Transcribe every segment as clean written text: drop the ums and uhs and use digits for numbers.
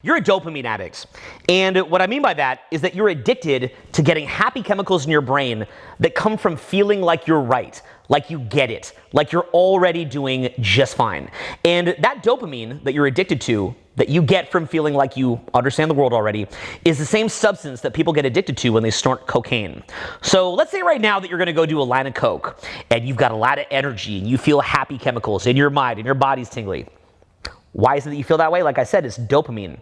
You're a dopamine addict. And what I mean by that is that you're addicted to getting happy chemicals in your brain that come from feeling like you're right, like you get it, like you're already doing just fine. And that dopamine that you're addicted to, that you get from feeling like you understand the world already, is the same substance that people get addicted to when they snort cocaine. So let's say right now that you're gonna go do a line of coke, and you've got a lot of energy, and you feel happy chemicals in your mind, and your body's tingly. Why is it that you feel that way? Like I said, it's dopamine.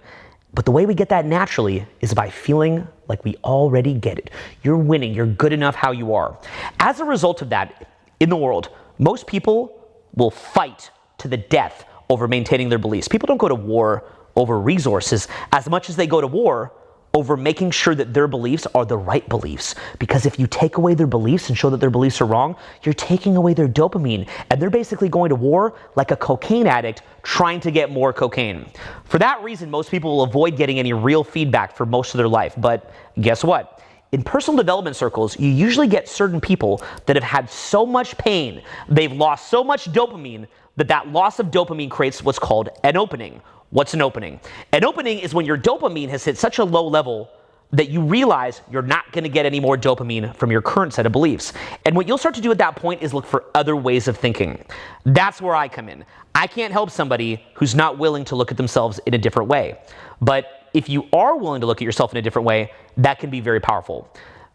But the way we get that naturally is by feeling like we already get it. You're winning, you're good enough how you are. As a result of that, in the world, most people will fight to the death over maintaining their beliefs. People don't go to war over resources as much as they go to war over making sure that their beliefs are the right beliefs. Because if you take away their beliefs and show that their beliefs are wrong, you're taking away their dopamine. And they're basically going to war like a cocaine addict trying to get more cocaine. For that reason, most people will avoid getting any real feedback for most of their life. But guess what? In personal development circles, you usually get certain people that have had so much pain, they've lost so much dopamine, that loss of dopamine creates what's called an opening. What's an opening? An opening is when your dopamine has hit such a low level that you realize you're not going to get any more dopamine from your current set of beliefs. And what you'll start to do at that point is look for other ways of thinking. That's where I come in. I can't help somebody who's not willing to look at themselves in a different way. But if you are willing to look at yourself in a different way, that can be very powerful.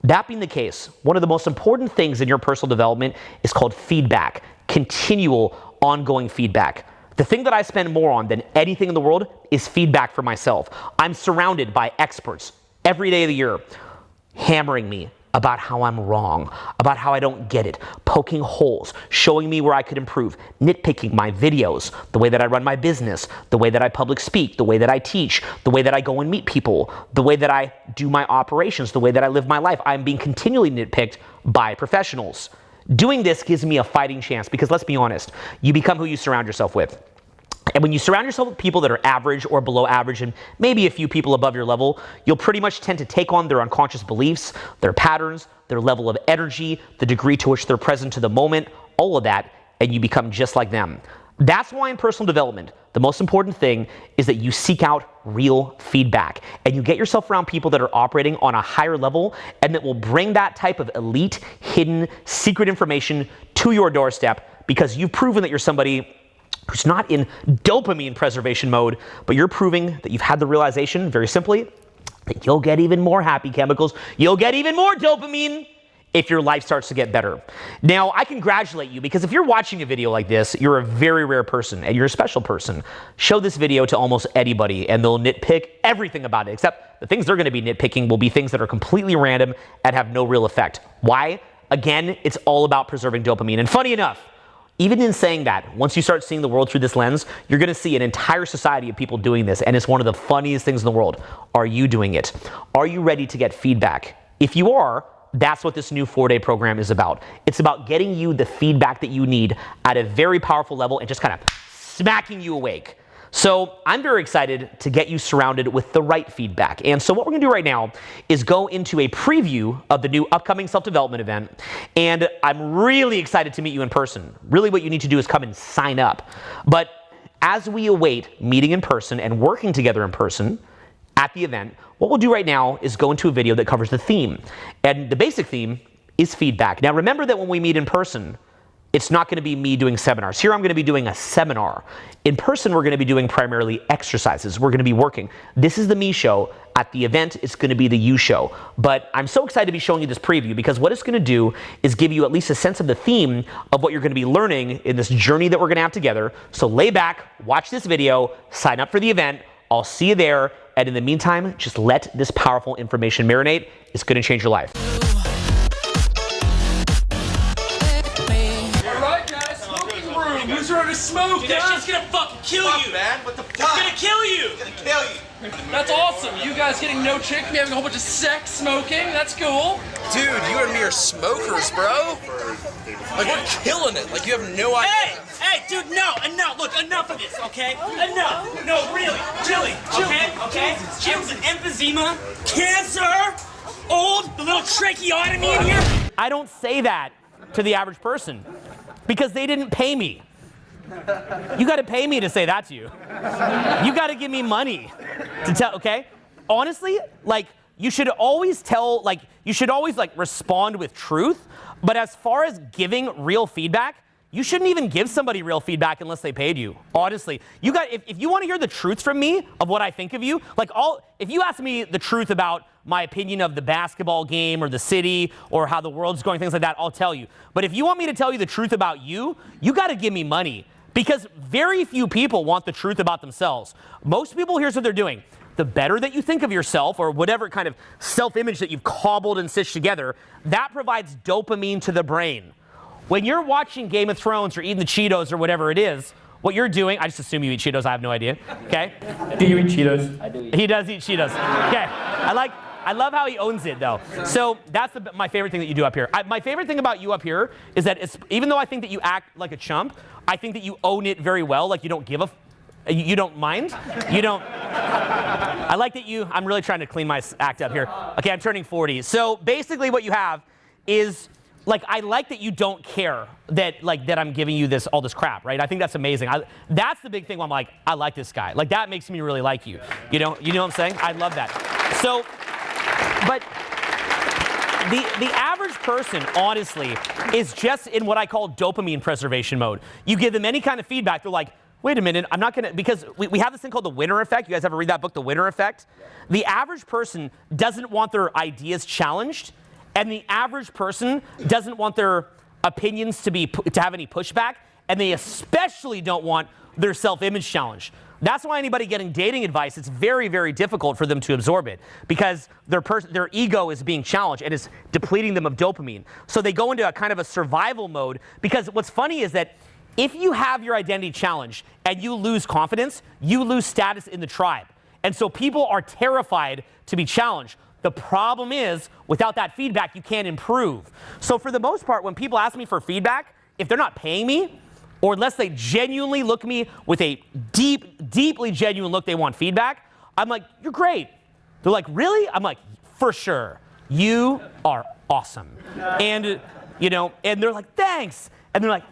That being the case, one of the most important things in your personal development is called feedback, continual, ongoing feedback. The thing that I spend more on than anything in the world is feedback for myself. I'm surrounded by experts every day of the year hammering me about how I'm wrong, about how I don't get it, poking holes, showing me where I could improve, nitpicking my videos, the way that I run my business, the way that I public speak, the way that I teach, the way that I go and meet people, the way that I do my operations, the way that I live my life. I'm being continually nitpicked by professionals. Doing this gives me a fighting chance because let's be honest, you become who you surround yourself with. And when you surround yourself with people that are average or below average and maybe a few people above your level, you'll pretty much tend to take on their unconscious beliefs, their patterns, their level of energy, the degree to which they're present to the moment, all of that, and you become just like them. That's why in personal development, the most important thing is that you seek out real feedback and you get yourself around people that are operating on a higher level and that will bring that type of elite, hidden, secret information to your doorstep because you've proven that you're somebody who's not in dopamine preservation mode, but you're proving that you've had the realization, very simply, that you'll get even more happy chemicals, you'll get even more dopamine if your life starts to get better. Now, I congratulate you because if you're watching a video like this, you're a very rare person and you're a special person. Show this video to almost anybody and they'll nitpick everything about it, except the things they're gonna be nitpicking will be things that are completely random and have no real effect. Why? Again, it's all about preserving dopamine. And funny enough, even in saying that, once you start seeing the world through this lens, you're gonna see an entire society of people doing this, and it's one of the funniest things in the world. Are you doing it? Are you ready to get feedback? If you are, that's what this new 4-day program is about. It's about getting you the feedback that you need at a very powerful level and just kind of smacking you awake. So I'm very excited to get you surrounded with the right feedback. And so what we're gonna do right now is go into a preview of the new upcoming self-development event. And I'm really excited to meet you in person. Really what you need to do is come and sign up. But as we await meeting in person and working together in person at the event, what we'll do right now is go into a video that covers the theme. And the basic theme is feedback. Now remember that when we meet in person, it's not going to be me doing seminars. Here I'm going to be doing a seminar. In person, we're going to be doing primarily exercises. We're going to be working. This is the me show. At the event, it's going to be the you show. But I'm so excited to be showing you this preview because what it's going to do is give you at least a sense of the theme of what you're going to be learning in this journey that we're going to have together. So lay back, watch this video, sign up for the event. I'll see you there. And in the meantime, just let this powerful information marinate. It's going to change your life. Who's ready to smoke? Dude, that shit's gonna fucking kill you, man. What the fuck? It's gonna kill you. It's gonna kill you. That's awesome. You guys getting no chick, me having a whole bunch of sex, smoking. That's cool. Dude, you and me are smokers, bro. Like, we're killing it. Like, you have no idea. Hey, dude, no, enough. Look, enough of this, okay? Enough. No, really, okay? Jim's an emphysema, cancer, old, the little tracheotomy in here. I don't say that to the average person because they didn't pay me. You got to pay me to say that to you. You got to give me money to tell, okay? Honestly, like, you should always respond with truth, but as far as giving real feedback, you shouldn't even give somebody real feedback unless they paid you. Honestly, if you want to hear the truth from me of what I think of you, if you ask me the truth about my opinion of the basketball game or the city or how the world's going, things like that, I'll tell you. But if you want me to tell you the truth about you, you got to give me money, because very few people want the truth about themselves. Most people, here's what they're doing. The better that you think of yourself, or whatever kind of self-image that you've cobbled and stitched together, that provides dopamine to the brain. When you're watching Game of Thrones or eating the Cheetos or whatever it is, what you're doing, I just assume you eat Cheetos, I have no idea, okay? Do you eat Cheetos? I do. He does eat Cheetos. Okay, I love how he owns it, though. So that's my favorite thing that you do up here. My favorite thing about you up here is that even though I think that you act like a chump, I think that you own it very well. Like, you don't give you don't mind. You don't. I like that I'm really trying to clean my act up here. Okay, I'm turning 40. So basically what you have is, like, I like that you don't care that I'm giving you all this crap, right? I think that's amazing. That's the big thing where I'm like, I like this guy. Like, that makes me really like you. You know what I'm saying? I love that. So, but the average person, honestly, is just in what I call dopamine preservation mode. You give them any kind of feedback, they're like, wait a minute, I'm not gonna, because we have this thing called the winner effect. You guys ever read that book, The Winner Effect? The average person doesn't want their ideas challenged, and the average person doesn't want their opinions to have any pushback, and they especially don't want their self-image challenged. That's why anybody getting dating advice, it's very, very difficult for them to absorb it, because their ego is being challenged and is depleting them of dopamine. So they go into a kind of a survival mode, because what's funny is that if you have your identity challenged and you lose confidence, you lose status in the tribe. And so people are terrified to be challenged. The problem is, without that feedback, you can't improve. So for the most part, when people ask me for feedback, if they're not paying me, or unless they genuinely look at me with a deeply genuine look, they want feedback, I'm like, you're great. They're like, really? I'm like, for sure. You are awesome. And, and they're like, thanks. And they're like,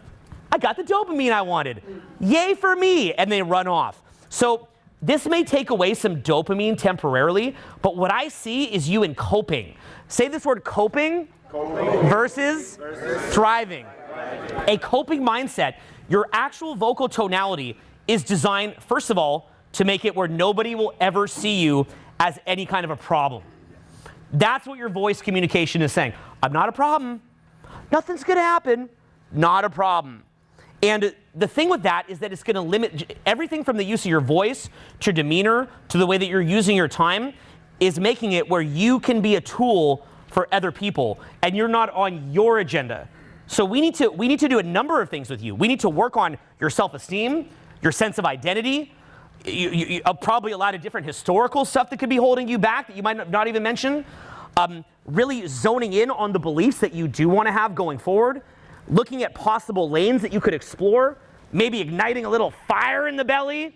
I got the dopamine I wanted. Yay for me. And they run off. So this may take away some dopamine temporarily, but what I see is you in coping. Say this word, coping. Versus thriving. A coping mindset, your actual vocal tonality is designed, first of all, to make it where nobody will ever see you as any kind of a problem. That's what your voice communication is saying. I'm not a problem. Nothing's going to happen. Not a problem. And the thing with that is that it's going to limit everything from the use of your voice to demeanor to the way that you're using your time, is making it where you can be a tool for other people and you're not on your agenda. So we need to do a number of things with you. We need to work on your self-esteem, your sense of identity, probably a lot of different historical stuff that could be holding you back that you might not even mention. Really zoning in on the beliefs that you do want to have going forward. Looking at possible lanes that you could explore, maybe igniting a little fire in the belly,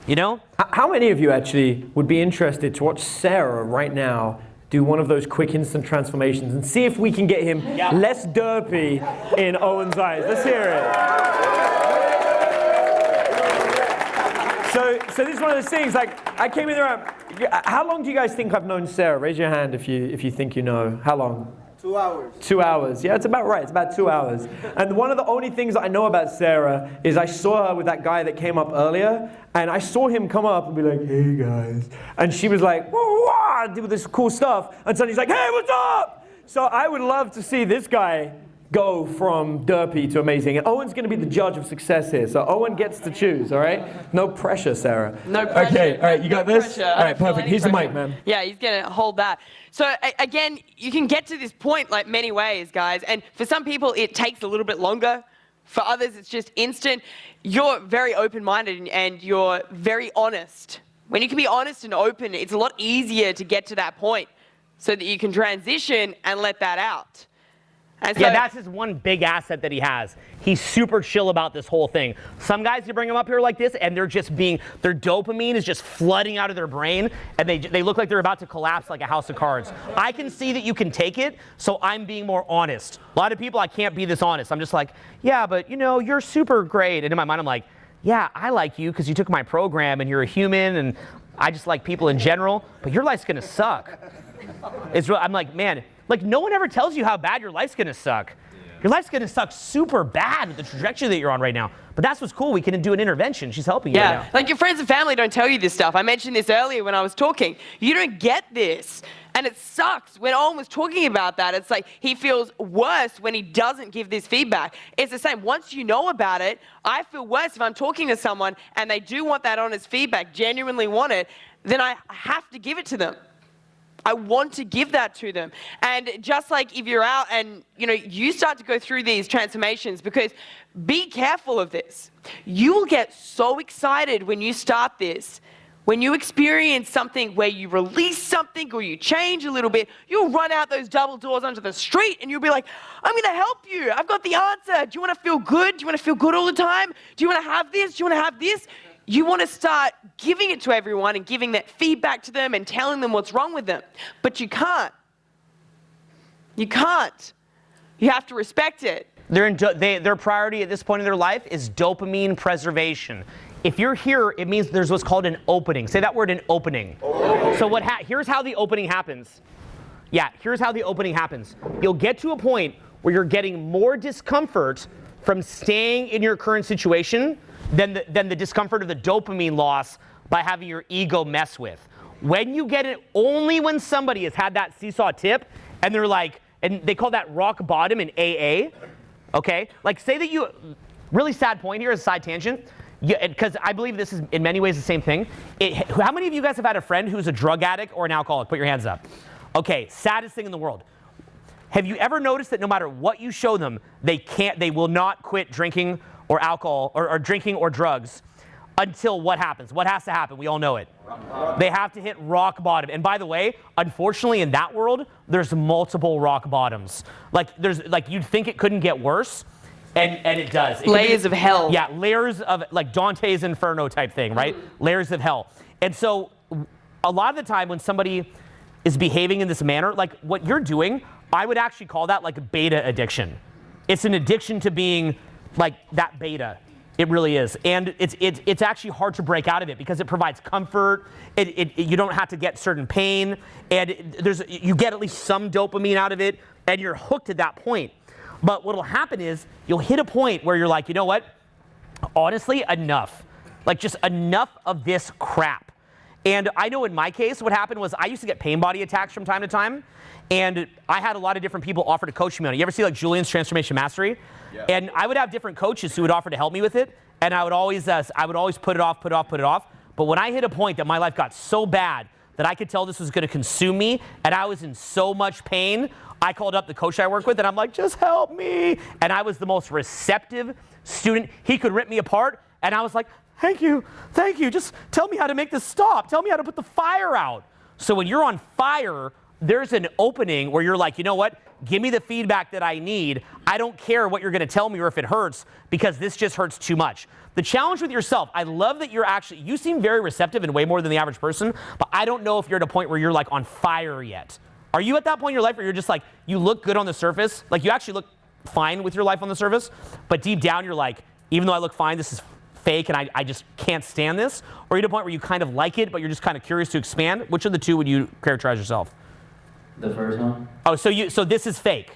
How many of you actually would be interested to watch Sarah right now do one of those quick instant transformations and see if we can get him less derpy in Owen's eyes? Let's hear it. So this is one of those things, like, I came in there, how long do you guys think I've known Sarah? Raise your hand if you think you know. How long? 2 hours. 2 hours. Yeah, it's about right. It's about 2 hours. And one of the only things that I know about Sarah is I saw her with that guy that came up earlier, and I saw him come up and be like, hey guys. And she was like, whoa, whoa, do this cool stuff. And suddenly he's like, hey, what's up? So I would love to see this guy go from derpy to amazing. And Owen's going to be the judge of success here. So Owen gets to choose, all right? No pressure, Sarah. No pressure. Okay, all right, you got this? Pressure. All right, perfect. Here's the mic, man. Yeah, he's going to hold that. So again, you can get to this point like many ways, guys. And for some people, it takes a little bit longer. For others, it's just instant. You're very open-minded and you're very honest. When you can be honest and open, it's a lot easier to get to that point so that you can transition and let that out. And so, Yeah, that's his one big asset that he has. He's super chill about this whole thing. Some guys, you bring them up here like this, and their dopamine is just flooding out of their brain, and they look like they're about to collapse like a house of cards. I can see that you can take it, so I'm being more honest. A lot of people, I can't be this honest. I'm just like, yeah, but you're super great. And in my mind, I'm like, yeah, I like you because you took my program, and you're a human, and I just like people in general, but your life's gonna suck. I'm like, man, like no one ever tells you how bad your life's gonna suck. Your life's gonna suck super bad with the trajectory that you're on right now. But that's what's cool. We can do an intervention. She's helping you right now. Like your friends and family don't tell you this stuff. I mentioned this earlier when I was talking. You don't get this. And it sucks. When Owen was talking about that, it's like he feels worse when he doesn't give this feedback. It's the same. Once you know about it, I feel worse if I'm talking to someone and they do want that honest feedback, genuinely want it, then I have to give it to them. I want to give that to them. And just like if you're out and, you start to go through these transformations, because be careful of this. You will get so excited when you start this. When you experience something where you release something or you change a little bit, you'll run out those double doors onto the street and you'll be like, I'm going to help you. I've got the answer. Do you want to feel good? Do you want to feel good all the time? Do you want to have this? Do you want to have this? You want to start giving it to everyone and giving that feedback to them and telling them what's wrong with them. But you can't. You can't. You have to respect it. Their priority at this point in their life is dopamine preservation. If you're here, it means there's what's called an opening. Say that word, an opening. So here's how the opening happens. Yeah, here's how the opening happens. You'll get to a point where you're getting more discomfort from staying in your current situation than the discomfort of the dopamine loss by having your ego mess with. When you get it, only when somebody has had that seesaw tip, and they're like, and they call that rock bottom in AA, okay? Like say that really sad point here as a side tangent, because I believe this is in many ways the same thing. How many of you guys have had a friend who's a drug addict or an alcoholic? Put your hands up. Okay, saddest thing in the world. Have you ever noticed that no matter what you show them, they will not quit drinking or alcohol or drinking or drugs until what happens? What has to happen? We all know it. They have to hit rock bottom. And by the way, unfortunately in that world, there's multiple rock bottoms. Like you'd think it couldn't get worse, and it does. Layers of hell. Yeah, layers of like Dante's Inferno type thing, right? Layers of hell. And so a lot of the time when somebody is behaving in this manner, like what you're doing, I would actually call that like a beta addiction. It's an addiction to being like that beta. It really is. And it's actually hard to break out of it because it provides comfort. You don't have to get certain pain. And you get at least some dopamine out of it, and you're hooked at that point. But what'll happen is you'll hit a point where you're like, you know what? Honestly, enough. Like just enough of this crap. And I know in my case, what happened was I used to get pain body attacks from time to time. And I had a lot of different people offer to coach me on it. You ever see like Julian's Transformation Mastery? Yeah. And I would have different coaches who would offer to help me with it. And I would always put it off. But when I hit a point that my life got so bad that I could tell this was going to consume me and I was in so much pain, I called up the coach I work with and I'm like, just help me. And I was the most receptive student. He could rip me apart. And I was like, thank you. Just tell me how to make this stop. Tell me how to put the fire out. So when you're on fire, there's an opening where you're like, you know what? Give me the feedback that I need. I don't care what you're going to tell me or if it hurts because this just hurts too much. The challenge with yourself, I love that you seem very receptive and way more than the average person, but I don't know if you're at a point where you're like on fire yet. Are you at that point in your life where you're just like, you look good on the surface? Like you actually look fine with your life on the surface, but deep down you're like, even though I look fine, this is fake and I just can't stand this? Or are you at a point where you kind of like it, but you're just kind of curious to expand? Which of the two would you characterize yourself? The first one? Oh, so this is fake?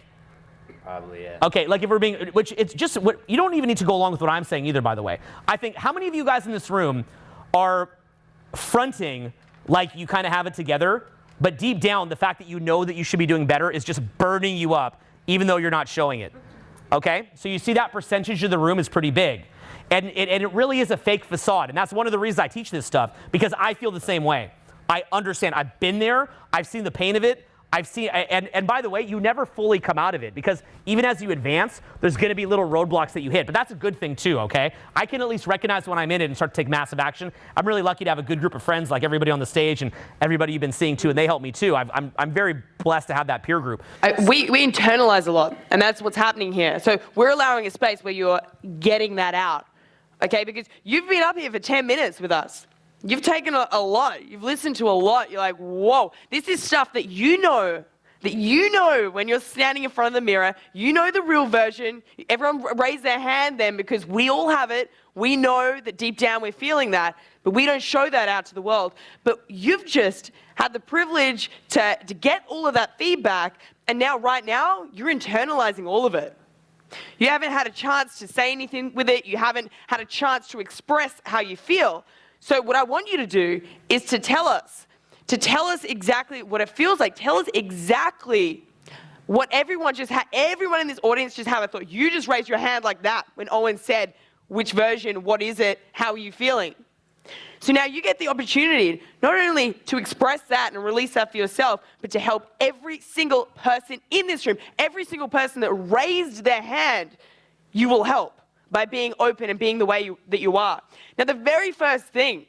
Probably, yeah. Okay, like if we're being, which it's just, you don't even need to go along with what I'm saying either, by the way. I think, how many of you guys in this room are fronting like you kind of have it together, but deep down, the fact that you know that you should be doing better is just burning you up, even though you're not showing it? Okay, so you see that percentage of the room is pretty big. And it really is a fake facade, and that's one of the reasons I teach this stuff, because I feel the same way. I understand, I've been there, I've seen the pain of it, I've seen, and by the way, you never fully come out of it because even as you advance, there's going to be little roadblocks that you hit. But that's a good thing too, okay? I can at least recognize when I'm in it and start to take massive action. I'm really lucky to have a good group of friends like everybody on the stage and everybody you've been seeing too, and they help me too. I'm very blessed to have that peer group. We internalize a lot, and that's what's happening here. So we're allowing a space where you're getting that out, okay? Because you've been up here for 10 minutes with us. You've taken a lot. You've listened to a lot. You're like, whoa, this is stuff that you know when you're standing in front of the mirror. You know the real version. Everyone raise their hand then because we all have it. We know that deep down we're feeling that, but we don't show that out to the world. But you've just had the privilege to get all of that feedback, and now, right now, you're internalizing all of it. You haven't had a chance to say anything with it. You haven't had a chance to express how you feel. So what I want you to do is to tell us exactly what it feels like. Tell us exactly what everyone in this audience just had a thought. You just raised your hand like that when Owen said, which version, what is it, how are you feeling? So now you get the opportunity not only to express that and release that for yourself, but to help every single person in this room, every single person that raised their hand, you will help by being open and being the way that you are. Now, the very first thing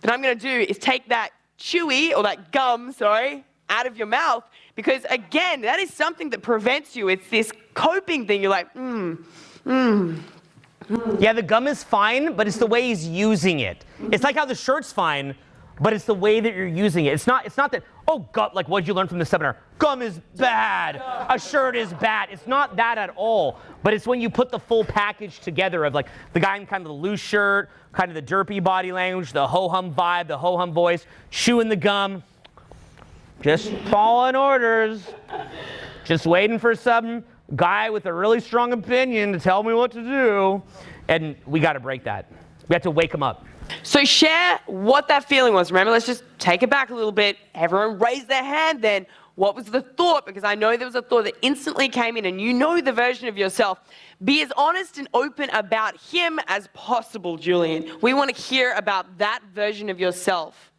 that I'm going to do is take that chewy, or that gum, out of your mouth, because again, that is something that prevents you. It's this coping thing. You're like, Yeah, the gum is fine, but it's the way he's using it. It's like how the shirt's fine, but it's the way that you're using it. It's not that, oh, gum, like what'd you learn from the seminar? Gum is bad. A shirt is bad. It's not that at all. But it's when you put the full package together of like the guy in kind of the loose shirt, kind of the derpy body language, the ho-hum vibe, the ho-hum voice, chewing the gum, just following orders, just waiting for some guy with a really strong opinion to tell me what to do. And we got to break that. We have to wake him up. So share what that feeling was. Remember, let's just take it back a little bit. Everyone raise their hand then. What was the thought? Because I know there was a thought that instantly came in, and you know the version of yourself. Be as honest and open about him as possible, Julian. We want to hear about that version of yourself.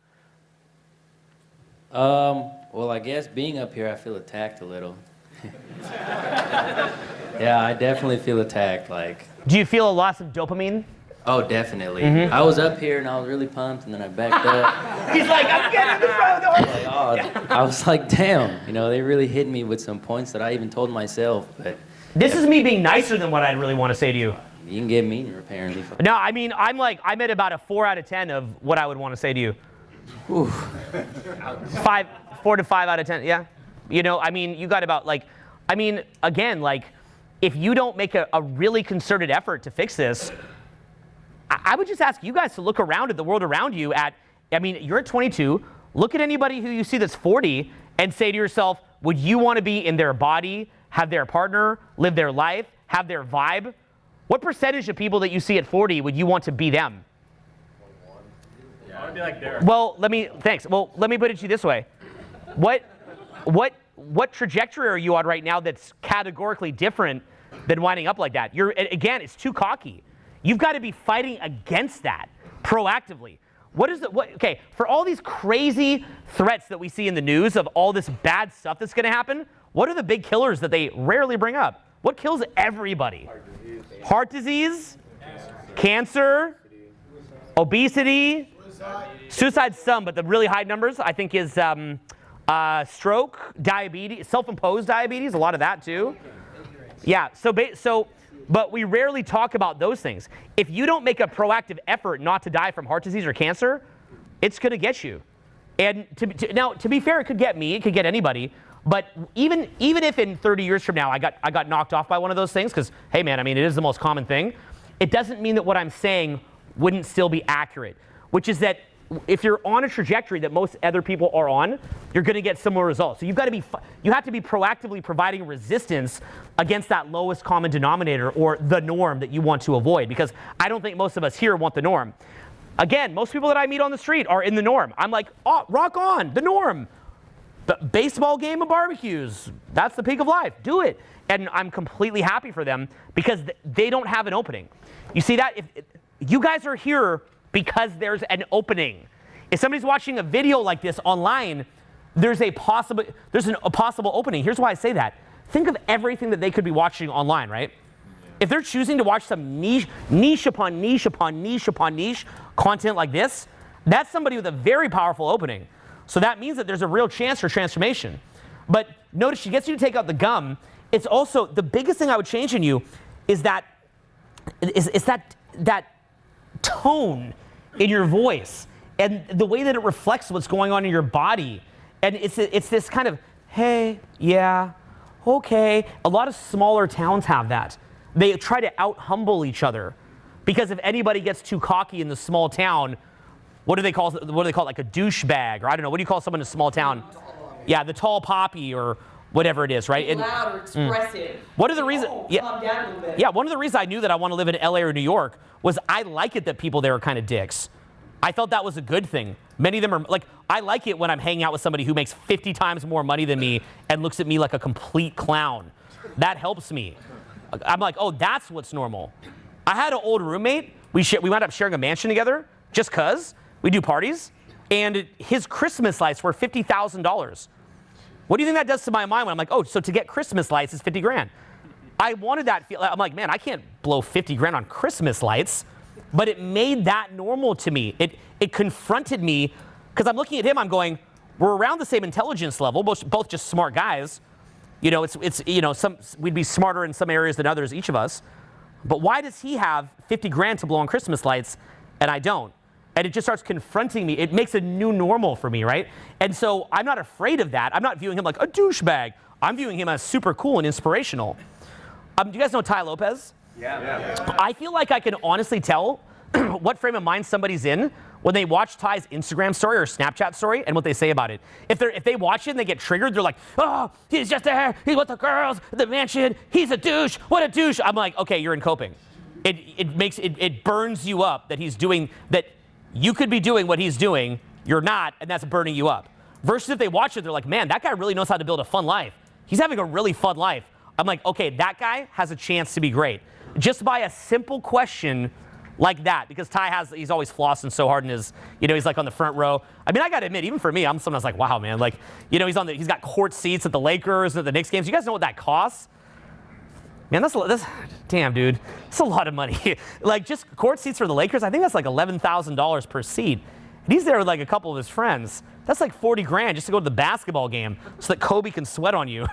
Well, I guess being up here, I feel attacked a little. Yeah, I definitely feel attacked. Like, Do you feel a loss of dopamine? oh, definitely. I was up here and I was really pumped, and then I backed up. He's like, I'm getting the road. Like, oh, I was like, damn. You know, they really hit me with some points that I even told myself. But This is me being nicer than what I'd really want to say to you. you can get meaner, apparently. No, I mean, I'm at about a 4 out of 10 of what I would want to say to you. Ooh. 4 to 5 out of 10, yeah. You know, I mean, you got about like, I mean, again, like, if you don't make a really concerted effort to fix this, I would just ask you guys to look around at the world around you I mean, you're at 22, look at anybody who you see that's 40 and say to yourself, would you want to be in their body, have their partner, live their life, have their vibe? What percentage of people that you see at 40 would you want to be them? 21. Yeah, I would be like Derek. Well, let me put it to you this way. What trajectory are you on right now that's categorically different than winding up like that? Again, it's too cocky. You've got to be fighting against that proactively. Okay, for all these crazy threats that we see in the news of all this bad stuff that's going to happen, what are the big killers that they rarely bring up? What kills everybody? Heart disease, cancer, obesity, suicide some, but the really high numbers I think is stroke, diabetes, self-imposed diabetes, a lot of that too. Yeah, but we rarely talk about those things. If you don't make a proactive effort not to die from heart disease or cancer, it's going to get you. And to be fair, it could get me, it could get anybody. But even if in 30 years from now I got knocked off by one of those things, because hey man, I mean it is the most common thing, it doesn't mean that what I'm saying wouldn't still be accurate. Which is that if you're on a trajectory that most other people are on, you're going to get similar results. So you have to be proactively providing resistance against that lowest common denominator or the norm that you want to avoid, because I don't think most of us here want the norm. Again, most people that I meet on the street are in the norm. I'm like, oh, rock on, the norm. The baseball game of barbecues, that's the peak of life. Do it. And I'm completely happy for them because they don't have an opening. You see that? If you guys are here because there's an opening. If somebody's watching a video like this online, there's a possible opening. Here's why I say that. Think of everything that they could be watching online, right? If they're choosing to watch some niche upon niche upon niche upon niche content like this, that's somebody with a very powerful opening. So that means that there's a real chance for transformation. But notice she gets you to take out the gum. It's also, the biggest thing I would change in you is that tone in your voice and the way that it reflects what's going on in your body. And it's this kind of, hey, yeah, okay. A lot of smaller towns have that. They try to out-humble each other. Because if anybody gets too cocky in the small town, what do they call it? Like a douchebag, or I don't know. What do you call someone in a small town? Yeah, the tall poppy or whatever it is, right? Loud or expressive. One of the reasons, calm down a little bit. yeah, one of the reasons I knew that I want to live in LA or New York was I like it that people there are kind of dicks. I felt that was a good thing. Many of them are like, I like it when I'm hanging out with somebody who makes 50 times more money than me and looks at me like a complete clown. That helps me. I'm like, oh, that's what's normal. I had an old roommate. We wound up sharing a mansion together just because we do parties. And his Christmas lights were $50,000. What do you think that does to my mind when I'm like, oh, so to get Christmas lights is 50 grand? I wanted that feel. I'm like, man, I can't blow 50 grand on Christmas lights. But it made that normal to me. It confronted me because I'm looking at him. I'm going, we're around the same intelligence level, both just smart guys. You know, we'd be smarter in some areas than others, each of us. But why does he have 50 grand to blow on Christmas lights and I don't? And it just starts confronting me. It makes a new normal for me, right? And so I'm not afraid of that. I'm not viewing him like a douchebag. I'm viewing him as super cool and inspirational. Do you guys know Tai Lopez? Yeah. I feel like I can honestly tell what frame of mind somebody's in when they watch Ty's Instagram story or Snapchat story and what they say about it. If they watch it and they get triggered, they're like, oh, he's just there. He's with the girls, the mansion. He's a douche. What a douche. I'm like, okay, you're in coping. It burns you up that he's doing that. You could be doing what he's doing. You're not, and that's burning you up. Versus if they watch it, they're like, man, that guy really knows how to build a fun life. He's having a really fun life. I'm like, okay, that guy has a chance to be great. Just by a simple question like that, because he's always flossing so hard in his, he's like on the front row. I mean, I gotta admit, even for me, I'm sometimes like, wow, man, like, he's got court seats at the Lakers, at the Knicks games. You guys know what that costs? Man, that's damn, dude. That's a lot of money. Like, just court seats for the Lakers, I think that's like $11,000 per seat. And he's there with like a couple of his friends. That's like 40 grand just to go to the basketball game so that Kobe can sweat on you.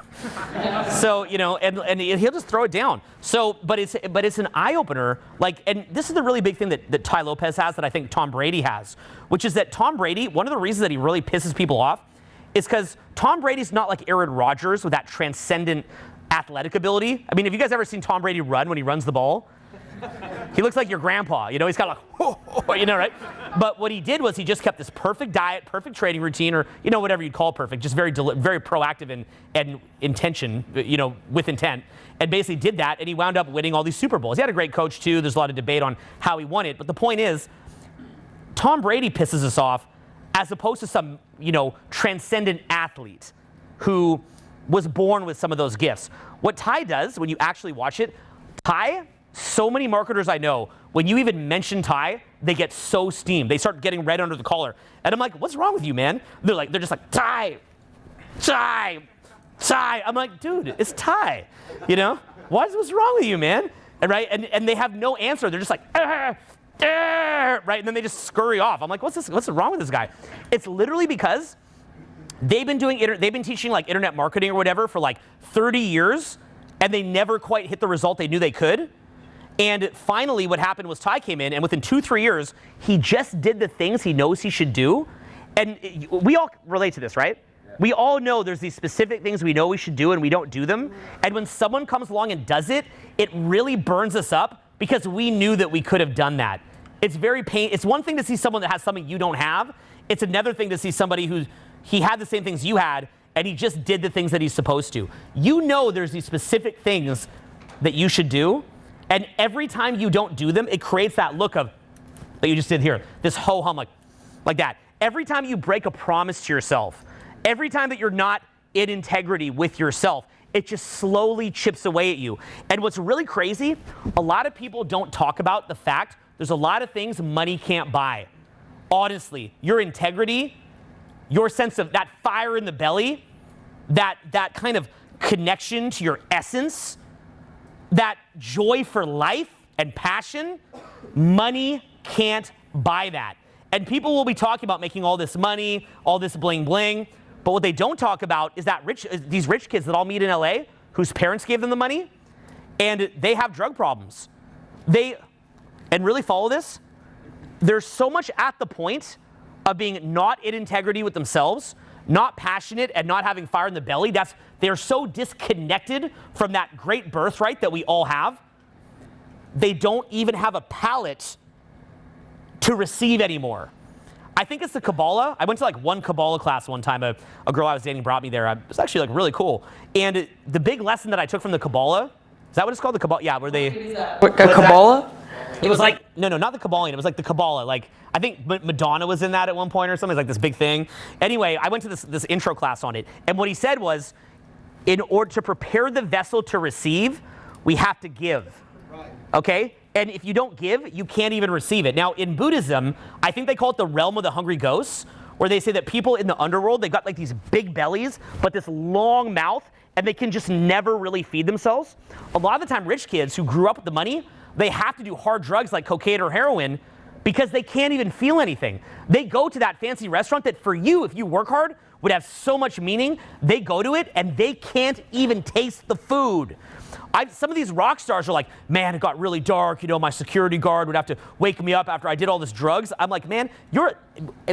So, and he'll just throw it down. So, but it's an eye-opener. Like, and this is the really big thing that Tai Lopez has that I think Tom Brady has, which is that Tom Brady, one of the reasons that he really pisses people off is because Tom Brady's not like Aaron Rodgers with that transcendent athletic ability. I mean, have you guys ever seen Tom Brady run when he runs the ball? He looks like your grandpa, he's kind of like, right? But what he did was he just kept this perfect diet, perfect training routine, or, whatever you'd call perfect, just very proactive and intention, with intent, and basically did that, and he wound up winning all these Super Bowls. He had a great coach, too. There's a lot of debate on how he won it, but the point is, Tom Brady pisses us off as opposed to some, transcendent athlete who was born with some of those gifts. What Tai does, when you actually watch it, so many marketers I know, when you even mention Tai, they get so steamed. They start getting red under the collar. And I'm like, what's wrong with you, man? They're just like, Tai. I'm like, dude, it's Tai. What's wrong with you, man? And they have no answer. They're just like, right? And then they just scurry off. I'm like, what's wrong with this guy? It's literally because they've been teaching like internet marketing or whatever for like 30 years, and they never quite hit the result they knew they could. And finally, what happened was Tai came in, and within 2-3 years, he just did the things he knows he should do. And we all relate to this, right? Yeah. We all know there's these specific things we know we should do, and we don't do them. And when someone comes along and does it, it really burns us up because we knew that we could have done that. It's very It's one thing to see someone that has something you don't have. It's another thing to see somebody he had the same things you had, and he just did the things that he's supposed to. There's these specific things that you should do, and every time you don't do them, it creates that look of, that you just did here, this ho-hum like that. Every time you break a promise to yourself, every time that you're not in integrity with yourself, it just slowly chips away at you. And what's really crazy, a lot of people don't talk about the fact there's a lot of things money can't buy. Honestly, your integrity, your sense of that fire in the belly, that kind of connection to your essence, that joy for life and passion, money can't buy that. And people will be talking about making all this money, all this bling bling, but what they don't talk about is that these rich kids that all meet in LA, whose parents gave them the money, and they have drug problems. And really follow this, they're so much at the point of being not in integrity with themselves, not passionate, and not having fire in the belly. They're so disconnected from that great birthright that we all have. They don't even have a palate to receive anymore. I think it's the Kabbalah. I went to like one Kabbalah class one time. A girl I was dating brought me there. It was actually like really cool. And the big lesson that I took from the Kabbalah, is that what it's called? The Kabbalah? Yeah, where they... What, Kabbalah? It was like, no, not the Kabbalion. It was like the Kabbalah. Like, I think Madonna was in that at one point or something. It was like this big thing. Anyway, I went to this intro class on it. And what he said was, in order to prepare the vessel to receive, we have to give. Right. Okay? And if you don't give, you can't even receive it. Now, in Buddhism, I think they call it the realm of the hungry ghosts, where they say that people in the underworld, they've got like these big bellies, but this long mouth, and they can just never really feed themselves. A lot of the time, rich kids who grew up with the money, they have to do hard drugs like cocaine or heroin because they can't even feel anything. They go to that fancy restaurant that for you, if you work hard, would have so much meaning. They go to it and they can't even taste the food. Some of these rock stars are like, man, it got really dark. You know, my security guard would have to wake me up after I did all this drugs. I'm like, man,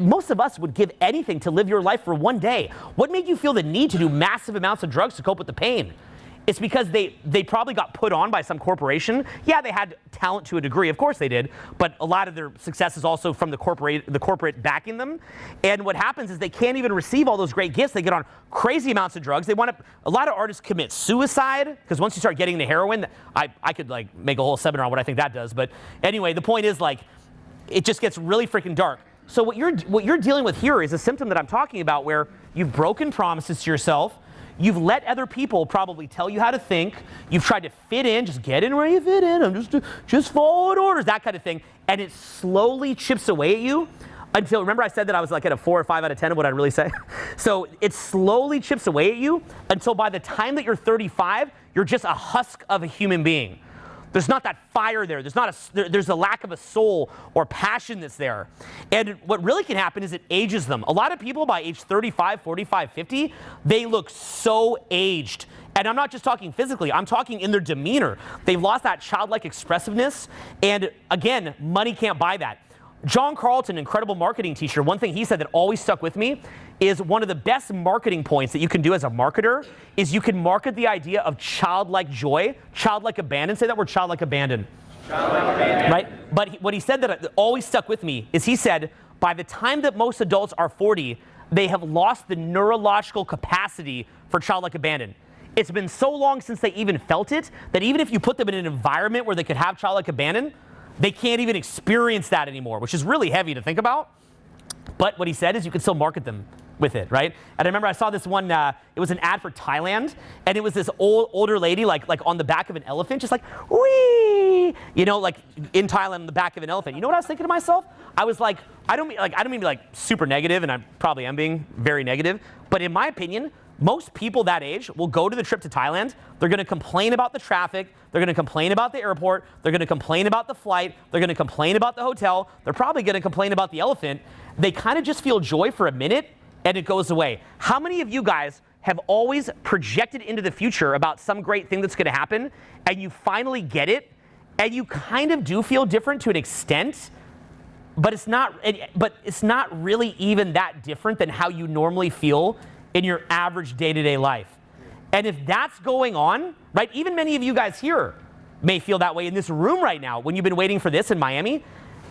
most of us would give anything to live your life for one day. What made you feel the need to do massive amounts of drugs to cope with the pain? It's because they probably got put on by some corporation. Yeah, they had talent to a degree, of course they did, but a lot of their success is also from the corporate backing them. And what happens is they can't even receive all those great gifts. They get on crazy amounts of drugs. A lot of artists commit suicide, because once you start getting into heroin, I could like make a whole seminar on what I think that does. But anyway, the point is like, it just gets really freaking dark. So what you're dealing with here is a symptom that I'm talking about where you've broken promises to yourself. You've let other people probably tell you how to think. You've tried to fit in, just get in where you fit in. I'm just following orders, that kind of thing. And it slowly chips away at you until, remember I said that I was like at a 4 or 5 out of 10 of what I'd really say? So it slowly chips away at you until by the time that you're 35, you're just a husk of a human being. There's not that fire there. There's a lack of a soul or passion that's there. And what really can happen is it ages them. A lot of people by age 35, 45, 50, they look so aged. And I'm not just talking physically, I'm talking in their demeanor. They've lost that childlike expressiveness. And again, money can't buy that. John Carlton, incredible marketing teacher, one thing he said that always stuck with me is one of the best marketing points that you can do as a marketer is you can market the idea of childlike joy, childlike abandon. Say that word, childlike abandon. Childlike abandon. Right? But what he said that always stuck with me is he said, by the time that most adults are 40, they have lost the neurological capacity for childlike abandon. It's been so long since they even felt it that even if you put them in an environment where they could have childlike abandon, they can't even experience that anymore, which is really heavy to think about. But what he said is you can still market them with it, right? And I remember I saw this one, it was an ad for Thailand, and it was this older lady like on the back of an elephant, just like, wee, you know, like in Thailand on the back of an elephant. You know what I was thinking to myself? I was like, I don't mean to be like super negative, and I probably am being very negative, but in my opinion, most people that age will go to the trip to Thailand. They're going to complain about the traffic. They're going to complain about the airport. They're going to complain about the flight. They're going to complain about the hotel. They're probably going to complain about the elephant. They kind of just feel joy for a minute, and it goes away. How many of you guys have always projected into the future about some great thing that's going to happen, and you finally get it, and you kind of do feel different to an extent, but it's not really even that different than how you normally feel in your average day-to-day life. And if that's going on, right, even many of you guys here may feel that way in this room right now when you've been waiting for this in Miami.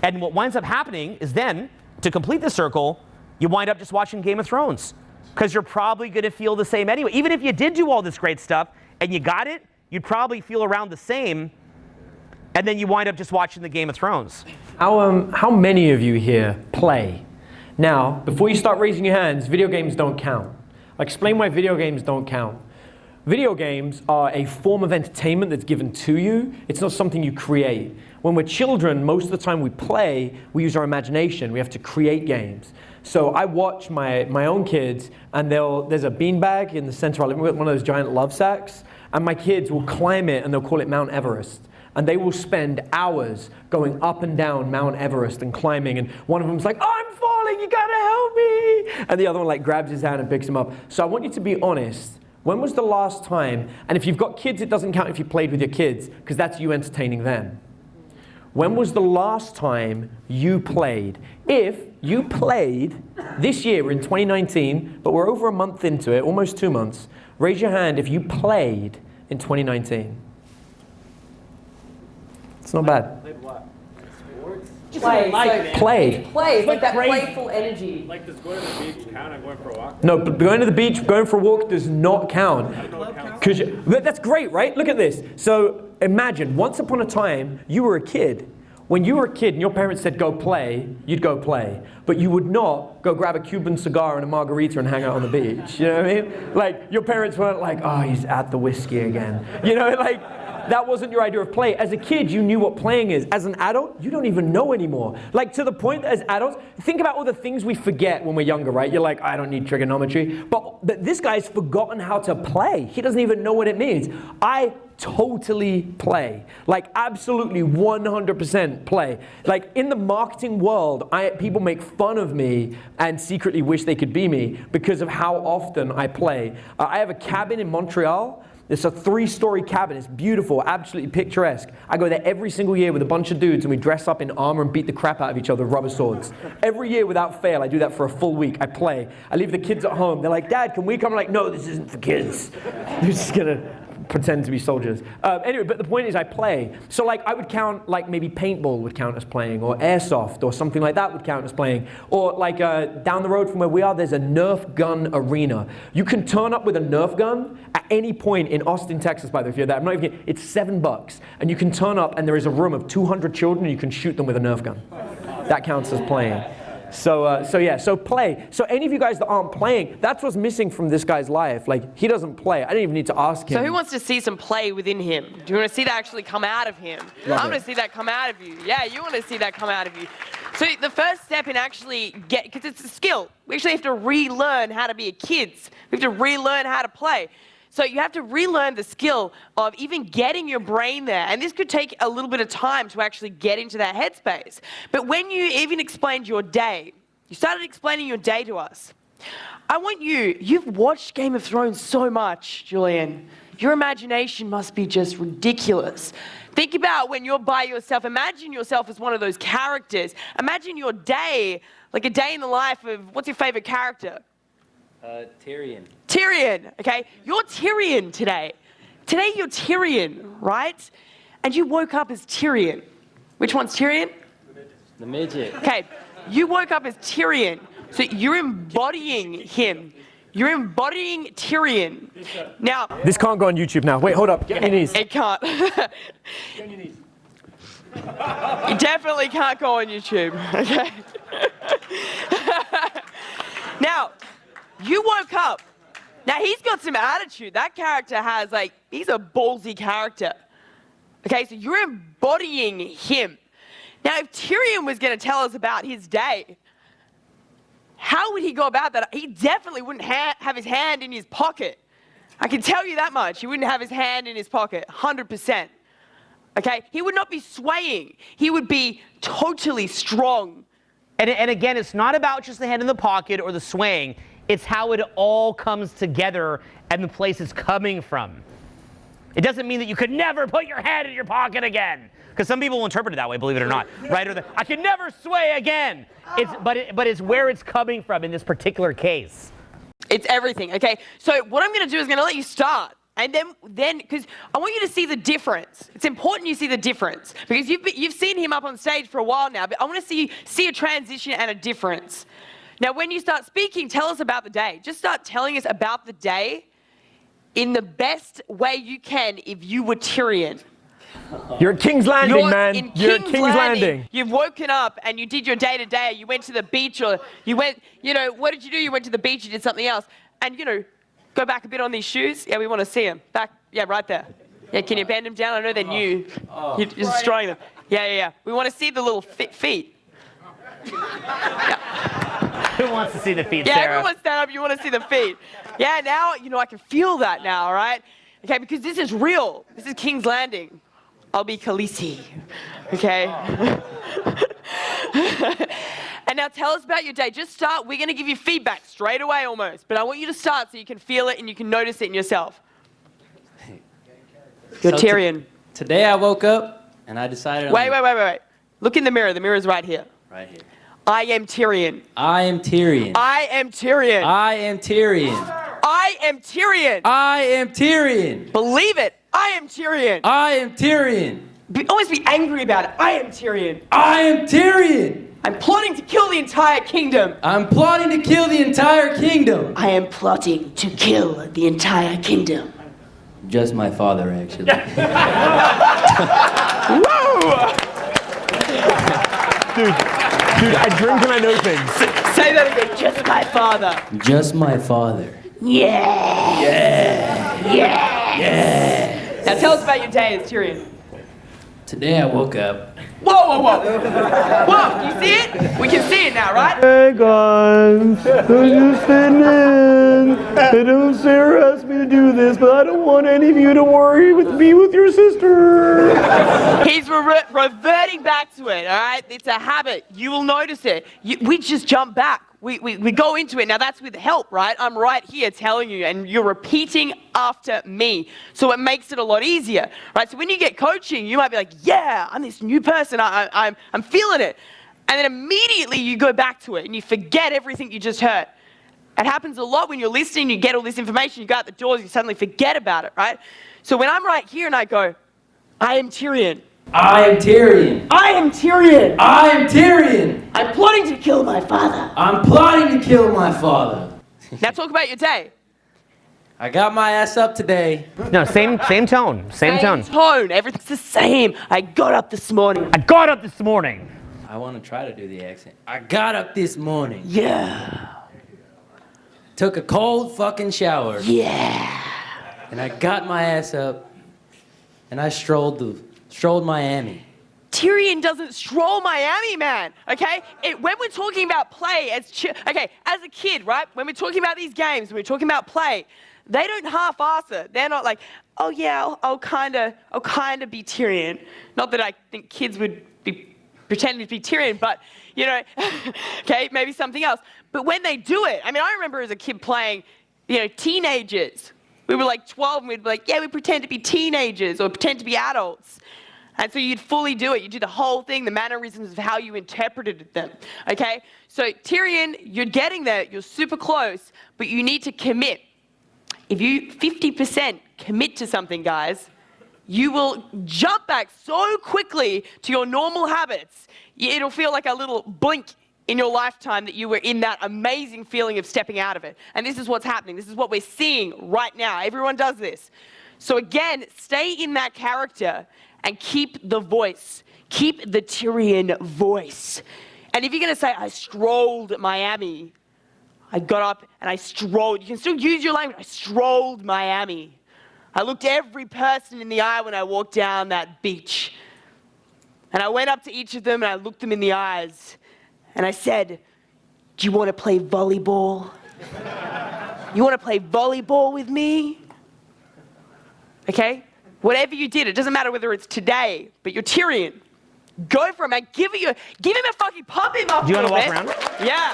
And what winds up happening is then, to complete the circle, you wind up just watching Game of Thrones. Because you're probably going to feel the same anyway. Even if you did do all this great stuff and you got it, you'd probably feel around the same. And then you wind up just watching the Game of Thrones. How many of you here play? Now, before you start raising your hands, video games don't count. I'll explain why video games don't count. Video games are a form of entertainment that's given to you. It's not something you create. When we're children, most of the time we play, we use our imagination. We have to create games. So I watch my own kids, and there's a beanbag in the center of our living room, one of those giant love sacks, and my kids will climb it, and they'll call it Mount Everest. And they will spend hours going up and down Mount Everest and climbing, and one of them's like, "Oh, I'm falling, you gotta help me!" And the other one like grabs his hand and picks him up. So I want you to be honest. When was the last time, and if you've got kids, it doesn't count if you played with your kids, because that's you entertaining them. When was the last time you played? If you played this year, we're in 2019, but we're over a month into it, almost 2 months, raise your hand if you played in 2019. It's not bad. Played what? Sports? Played. Play, like that playful energy. Like, does going to the beach count and going for a walk? No, but going to the beach, going for a walk does not count. Because that's great, right? Look at this. So imagine, once upon a time, you were a kid. When you were a kid and your parents said go play, you'd go play. But you would not go grab a Cuban cigar and a margarita and hang out on the beach. You know what I mean? Like, your parents weren't like, "Oh, he's at the whiskey again." You know, like, that wasn't your idea of play. As a kid, you knew what playing is. As an adult, you don't even know anymore. Like, to the point that as adults, think about all the things we forget when we're younger, right? You're like, "I don't need trigonometry." But this guy's forgotten how to play. He doesn't even know what it means. I totally play. Like, absolutely 100% play. Like, in the marketing world, people make fun of me and secretly wish they could be me because of how often I play. I have a cabin in Montreal. It's a 3-story cabin. It's beautiful, absolutely picturesque. I go there every single year with a bunch of dudes, and we dress up in armor and beat the crap out of each other with rubber swords. Every year without fail, I do that for a full week. I play. I leave the kids at home. They're like, "Dad, can we come?" I'm like, "No, this isn't for kids." You're just gonna pretend to be soldiers. Anyway, but the point is I play. So like I would count, like maybe paintball would count as playing, or airsoft or something like that would count as playing. Or like down the road from where we are, there's a Nerf gun arena. You can turn up with a Nerf gun at any point in Austin, Texas, by the way, if you're there. I'm not even kidding. It's $7. And you can turn up and there is a room of 200 children and you can shoot them with a Nerf gun. That counts as playing. So play. So any of you guys that aren't playing, that's what's missing from this guy's life. Like, he doesn't play. I didn't even need to ask him. So who wants to see some play within him? Do you want to see that actually come out of him? I want to see that come out of you. Yeah, you want to see that come out of you. So the first step in actually because it's a skill. We actually have to relearn how to be kids. We have to relearn how to play. So you have to relearn the skill of even getting your brain there. And this could take a little bit of time to actually get into that headspace. But when you even explained your day, you started explaining your day to us. I want you've watched Game of Thrones so much, Julian. Your imagination must be just ridiculous. Think about when you're by yourself. Imagine yourself as one of those characters. Imagine your day, like a day in the life of, what's your favorite character? Tyrion. Tyrion, okay? You're Tyrion today. Today you're Tyrion, right? And you woke up as Tyrion. Which one's Tyrion? The midget. Okay, you woke up as Tyrion. So you're embodying him. You're embodying Tyrion. Now, this can't go on YouTube now. Wait, hold up. Get on your knees. It can't. Get on your knees. You definitely can't go on YouTube, okay? Now, you woke up. Now, he's got some attitude. That character has, he's a ballsy character. Okay, so you're embodying him. Now, if Tyrion was going to tell us about his day, how would he go about that? He definitely wouldn't have his hand in his pocket. I can tell you that much. He wouldn't have his hand in his pocket, 100%. Okay? He would not be swaying. He would be totally strong. And again, it's not about just the hand in the pocket or the swaying. It's how it all comes together and the place it's coming from. It doesn't mean that you could never put your hand in your pocket again. Because some people will interpret it that way, believe it or not. Right? Or I can never sway again. But it's where it's coming from in this particular case. It's everything, okay? So what I'm going to do is going to let you start. And then, because I want you to see the difference. It's important you see the difference. Because you've seen him up on stage for a while now, but I want to see a transition and a difference. Now, when you start speaking, tell us about the day. Just start telling us about the day in the best way you can if you were Tyrion. You're at King's Landing, man. You're at King's Landing. You've woken up and you did your day-to-day. You went to the beach or you went, what did you do? You went to the beach, you did something else. And, go back a bit on these shoes. Yeah, we want to see them. Back, yeah, right there. Yeah, can you bend them down? I know they're new. You're destroying them. Yeah. We want to see the little feet. Yeah. Who wants to see the feet, Yeah, Sarah? everyone stand up. You want to see the feet. Yeah, now, I can feel that now, all right? Okay, because this is real. This is King's Landing. I'll be Khaleesi, okay? And now tell us about your day. Just start. We're going to give you feedback straight away almost. But I want you to start so you can feel it and you can notice it in yourself. You're Tyrion. Today I woke up and I decided... Wait. Look in the mirror. The mirror's right here. Right here. I am Tyrion. I am Tyrion. I am Tyrion. I am Tyrion. I am Tyrion. I am Tyrion. Believe it. I am Tyrion. I am Tyrion. Always be angry about it. I am Tyrion. I am Tyrion. I'm plotting to kill the entire kingdom. I'm plotting to kill the entire kingdom. I am plotting to kill the entire kingdom. Just my father, actually. Whoa! Dude, I drink and I know things. Say that again. Just my father. Just my father. Yeah. Yeah. Yeah. Yeah. Now tell us about your day as Tyrion. Today I woke up. Whoa. Whoa, can you see it? We can see it now, right? Hey guys, I'm just sitting in. I know Sarah asked me to do this, but I don't want any of you to worry with me with your sister. He's reverting back to it, all right? It's a habit. You will notice it. We just jump back. We go into it. Now, that's with help, right? I'm right here telling you, and you're repeating after me. So it makes it a lot easier, right? So when you get coaching, you might be like, yeah, I'm this new person. I'm feeling it. And then immediately you go back to it, and you forget everything you just heard. It happens a lot when you're listening, you get all this information, you go out the doors, you suddenly forget about it, right? So when I'm right here and I go, I am Tyrion. I am Tyrion. I am Tyrion. I am Tyrion. I'm plotting to kill my father. I'm plotting to kill my father. Now talk about your day. I got my ass up today. No, same tone. Same tone. Everything's the same. I got up this morning. I got up this morning. I want to try to do the accent. I got up this morning. Yeah. Took a cold fucking shower. Yeah. And I got my ass up. And I strolled Miami. Tyrion doesn't stroll Miami, man. Okay? When we're talking about play, as a kid, right? When we're talking about these games, when we're talking about play, they don't half-ass it. They're not like, oh yeah, I'll kind of be Tyrion. Not that I think kids would be pretending to be Tyrion, but okay, maybe something else. But when they do it, I remember as a kid playing, teenagers. We were like 12 and we'd be like, yeah, we pretend to be teenagers or pretend to be adults. And so you'd fully do it. You do the whole thing, the mannerisms of how you interpreted them, okay? So Tyrion, you're getting there, you're super close, but you need to commit. If you 50% commit to something, guys, you will jump back so quickly to your normal habits. It'll feel like a little blink in your lifetime that you were in that amazing feeling of stepping out of it. And this is what's happening. This is what we're seeing right now. Everyone does this. So again, stay in that character and keep the voice. Keep the Tyrion voice. And if you're going to say, I strolled Miami, I got up and I strolled. You can still use your language. I strolled Miami. I looked every person in the eye when I walked down that beach. And I went up to each of them and I looked them in the eyes. And I said, do you want to play volleyball? You want to play volleyball with me? Okay? Whatever you did, it doesn't matter whether it's today, but you're Tyrion. Go for it, man. Give him a fucking pump him up. Do you want to walk around? Yeah.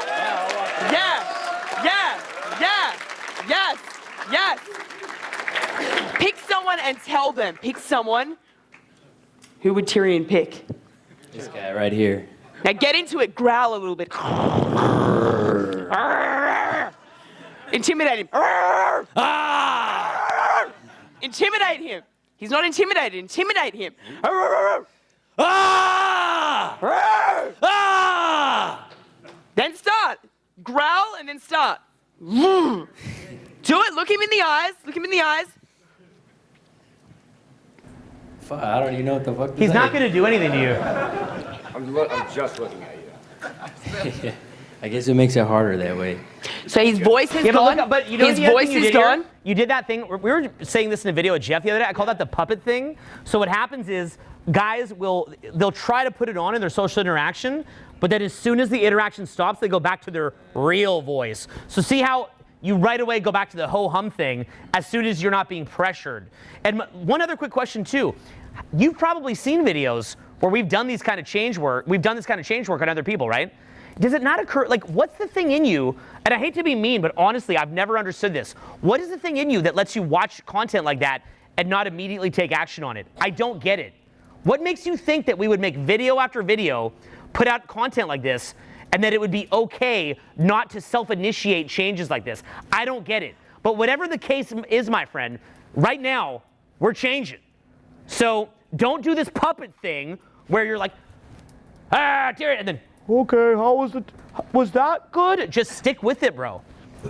Yes. Pick someone and tell them. Pick someone. Who would Tyrion pick? This guy right here. Now get into it. Growl a little bit. Intimidate him. Intimidate him. He's not intimidated. Intimidate him. Then start. Growl and then start. Do it. Look him in the eyes. Look him in the eyes. Fuck, I don't even know what the fuck. He's not going to do anything to you. I'm just looking at you. I guess it makes it harder that way. So his voice has gone. But you know his the other voice thing you is did here? gone. You did that thing. We were saying this in a video with Jeff the other day. I call that the puppet thing. So what happens is guys they'll try to put it on in their social interaction, but then as soon as the interaction stops, they go back to their real voice. So see how you right away go back to the ho-hum thing as soon as you're not being pressured. And one other quick question too. You've probably seen videos where we've done this kind of change work on other people, right? Does it not occur, like, what's the thing in you, and I hate to be mean, but honestly, I've never understood this. What is the thing in you that lets you watch content like that and not immediately take action on it? I don't get it. What makes you think that we would make video after video, put out content like this, and that it would be okay not to self-initiate changes like this? I don't get it. But whatever the case is, my friend, right now, we're changing. So don't do this puppet thing where you're like, dear, and then, okay, how was it? Was that good? Just stick with it, bro.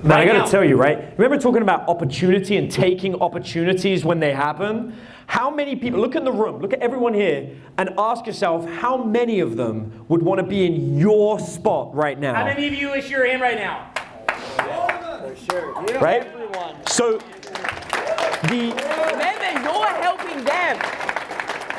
Man, I gotta tell you, right? Remember talking about opportunity and taking opportunities when they happen? How many people, look in the room, look at everyone here, and ask yourself how many of them would want to be in your spot right now? How many of you wish you were in right now? For sure. Right? Everyone. So, Remember, you're helping them.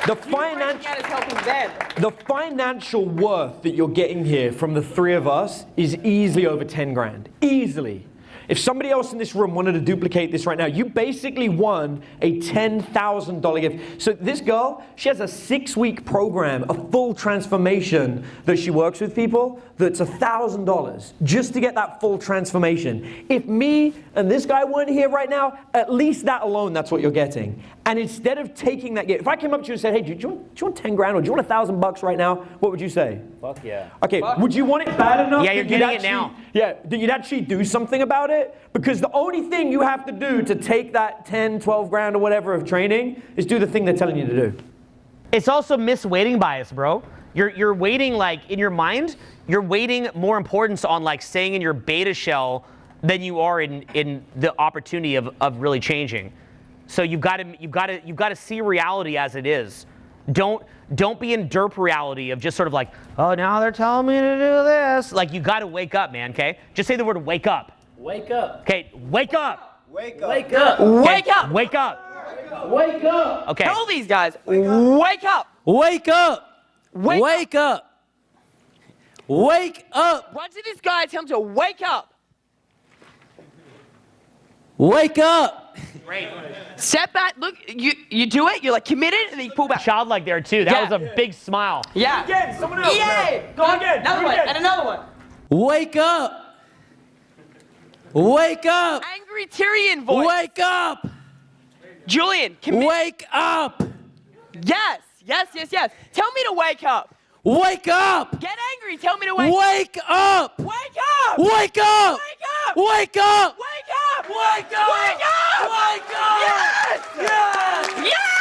the Breaking out is helping them. The financial worth that you're getting here from the three of us is easily over 10 grand. Easily. If somebody else in this room wanted to duplicate this right now, you basically won a $10,000 gift. So this girl, she has a 6-week program, a full transformation that she works with people that's $1,000 just to get that full transformation. If me and this guy weren't here right now, at least that alone, that's what you're getting. And instead of taking that gift, if I came up to you and said, hey, do you want 10 grand or do you want $1,000 right now? What would you say? Fuck yeah. Okay, would you want it bad enough? Yeah, you're that you'd getting it actually- now. Yeah, that you'd actually do something about it? Because the only thing you have to do to take that 10, 12 grand or whatever of training is do the thing they're telling you to do. It's also misweighting bias, bro. You're weighting, like, in your mind, you're weighting more importance on, like, staying in your beta shell than you are in the opportunity of really changing. So you've got to see reality as it is. Don't be in derp reality of just sort of like, oh, now they're telling me to do this. Like, you got to wake up, man, okay? Just say the word wake up. Wake up. Okay, wake up. Wake up. Wake up. Wake up. Wake up. Wake up. Okay. Tell these guys, wake up. Wake up. Wake Wake up. Wake up. Run to this guy, tell him to wake up. Wake up. Great. Step back, look, you do it, you're like committed, and then you pull back. Childlike there, too. That Yeah. was a big smile. Yeah. Again, someone else. Yay! Go again. Another do it one, again. and another one. Wake up. Wake up. Angry Tyrion voice. Wake up. Julian, commit. Wake up. Yes. Tell me to wake up. Wake up. Get angry, tell me to wake up. Wake up. Wake up. Wake up. Wake up. Wake up. Wake up. Wake up. Wake up. Wake up. Yes. Yes. Yes.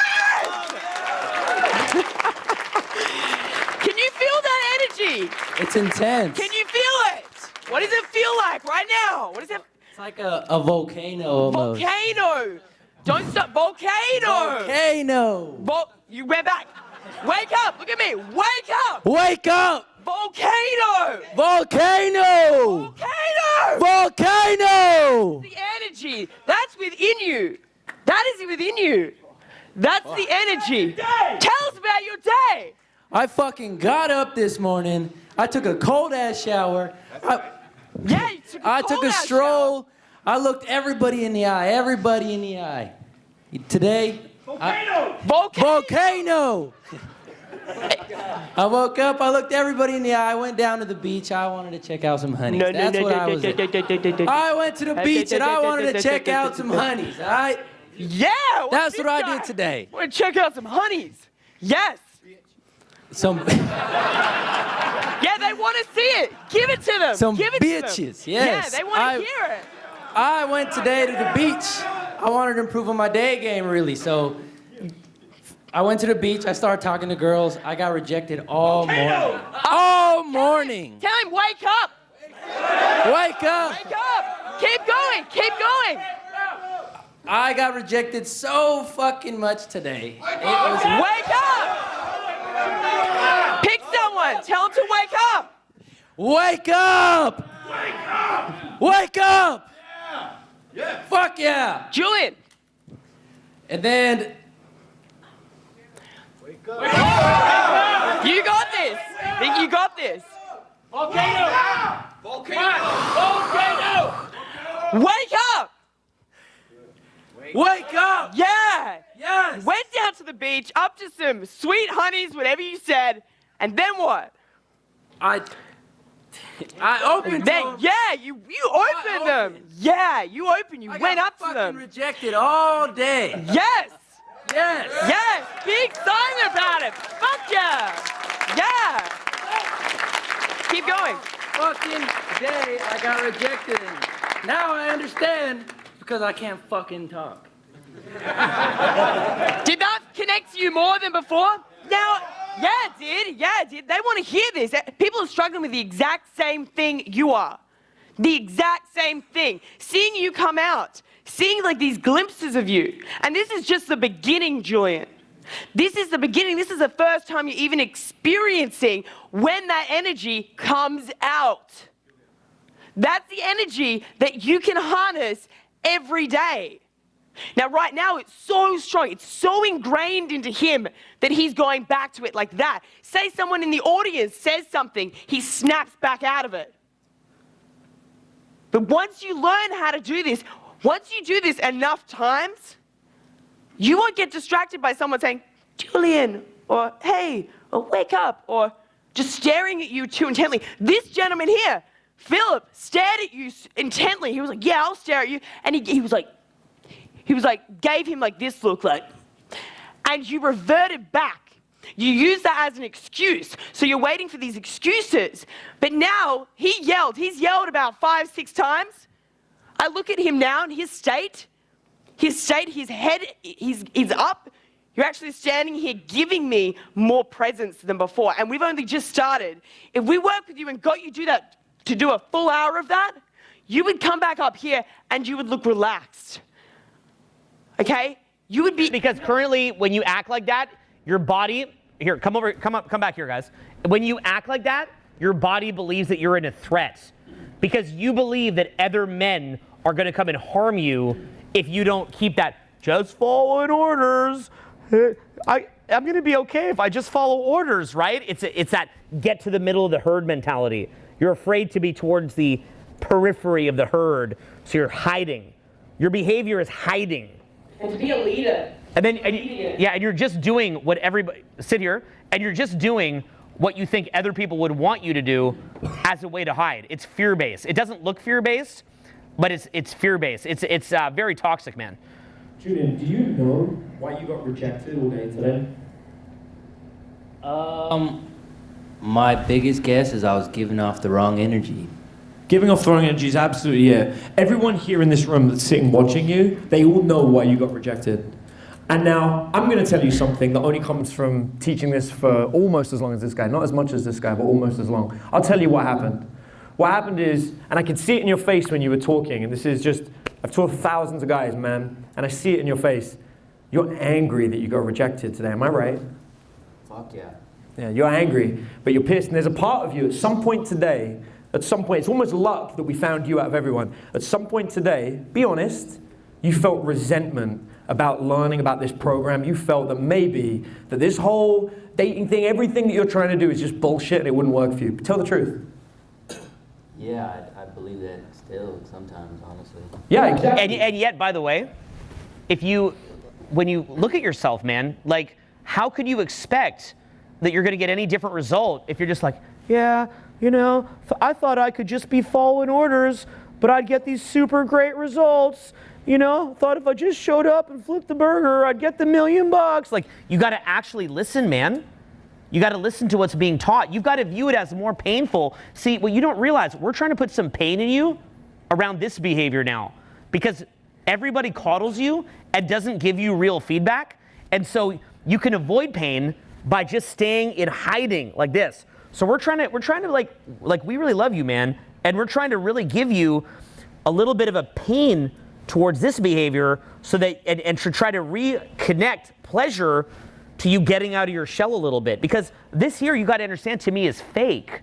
Can you feel that energy? It's intense. Can you feel it? What does it feel like right now? What is it? It's like a volcano almost. Volcano. Don't stop. Volcano. Volcano. You went back. Wake up. Look at me. Wake up. Wake up. Volcano. Volcano. Volcano. Volcano. The energy. That's within you. That is within you. That's the energy. Tell us about your day. I fucking got up this morning. I took a cold ass shower. Yeah, you took a I took a cold-ass stroll. I looked everybody in the eye. Everybody in the eye. Today. Volcano. Volcano. I woke up, I looked everybody in the eye, I went down to the beach, I wanted to check out some honeys. That's what I was doing. I went to the beach and I wanted to check out some honeys, all right? Yeah. That's what I did today. Want to check out some honeys? Yes. Some Yeah, they want to see it. Give it to them. Some Give it to bitches, them. yes. Yeah, they want to hear it. I went today to the beach. I wanted to improve on my day game, really. So I went to the beach. I started talking to girls. I got rejected all morning. All morning. Tell him, wake up. Wake up. Wake up. Keep going. Keep going. I got rejected so fucking much today. It was Wake up. Pick someone. Tell them to wake up. Wake up! Wake up! Wake up! Yeah. Fuck yeah! Julian. And then You got this. Think you got this. Volcano! Volcano! Wake up! Wake up! Yeah! Yes! Went down to the beach, up to some sweet honeys, whatever you said, and then what? I opened Then, them. yeah, you opened them. Yeah, you opened, you I went got up to fucking them. rejected all day. Yes! Yes! Yes! Be excited about it! Fuck yeah! Yeah! Keep going. Fucking day I got rejected in. Now I understand because I can't fucking talk. Did that connect to you more than before? Now, yeah, it did. Yeah, it did. They want to hear this. People are struggling with the exact same thing you are. The exact same thing. Seeing you come out, seeing like these glimpses of you. And this is just the beginning, Julian. This is the beginning. This is the first time you're even experiencing when that energy comes out. That's the energy that you can harness every day. Now, right now, it's so strong. It's so ingrained into him that he's going back to it like that. Say someone in the audience says something, he snaps back out of it. But once you learn how to do this, once you do this enough times, you won't get distracted by someone saying, Julian, or hey, or wake up, or just staring at you too intently. This gentleman here, Philip, stared at you intently. He was like, yeah, I'll stare at you. And he was like, gave him like this look like, and you reverted back. You use that as an excuse. So you're waiting for these excuses. But now he's yelled about 5-6 times. I look at him now and his head, he's up. You're actually standing here giving me more presence than before. And we've only just started. If we work with you and got you to do a full hour of that, you would come back up here and you would look relaxed. Okay? You would be... Because currently, when you act like that, your body... Here, come back here, guys. When you act like that, your body believes that you're in a threat. Because you believe that other men are going to come and harm you if you don't keep that, just following orders. I'm going to be okay if I just follow orders, right? It's that get to the middle of the herd mentality. You're afraid to be towards the periphery of the herd, so you're hiding. Your behavior is hiding. And to be a leader. And you're just doing what everybody, sit here, and you're just doing what you think other people would want you to do as a way to hide. It's fear-based. It doesn't look fear-based, but it's fear-based. It's very toxic, man. Julian, do you know why you got rejected all day today? My biggest guess is I was giving off the wrong energy. Giving off the wrong energy is absolutely, yeah. Everyone here in this room that's sitting watching you, they all know why you got rejected. And now, I'm going to tell you something that only comes from teaching this for almost as long as this guy. Not as much as this guy, but almost as long. I'll tell you what happened. What happened is, and I could see it in your face when you were talking, and this is just, I've taught thousands of guys, man, and I see it in your face. You're angry that you got rejected today, am I right? Fuck yeah. Yeah, you're angry, but you're pissed. And there's a part of you at some point today, it's almost luck that we found you out of everyone. At some point today, be honest, you felt resentment about learning about this program. You felt that maybe that this whole dating thing, everything that you're trying to do is just bullshit and it wouldn't work for you. Tell the truth. Yeah, I believe that still sometimes, honestly. Yeah, exactly. And yet, by the way, when you look at yourself, man, like, how could you expect that you're going to get any different result if you're just like, yeah, you know, I thought I could just be following orders, but I'd get these super great results. You know, thought if I just showed up and flipped the burger, I'd get the $1 million. Like, you got to actually listen, man. You got to listen to what's being taught. You've got to view it as more painful. See, what you don't realize, we're trying to put some pain in you around this behavior now, because everybody coddles you and doesn't give you real feedback. And so you can avoid pain by just staying in hiding like this. So we're trying to like we really love you, man. And we're trying to really give you a little bit of a pain towards this behavior so that, and to try to reconnect pleasure to you getting out of your shell a little bit. Because this here, you got to understand, to me, is fake.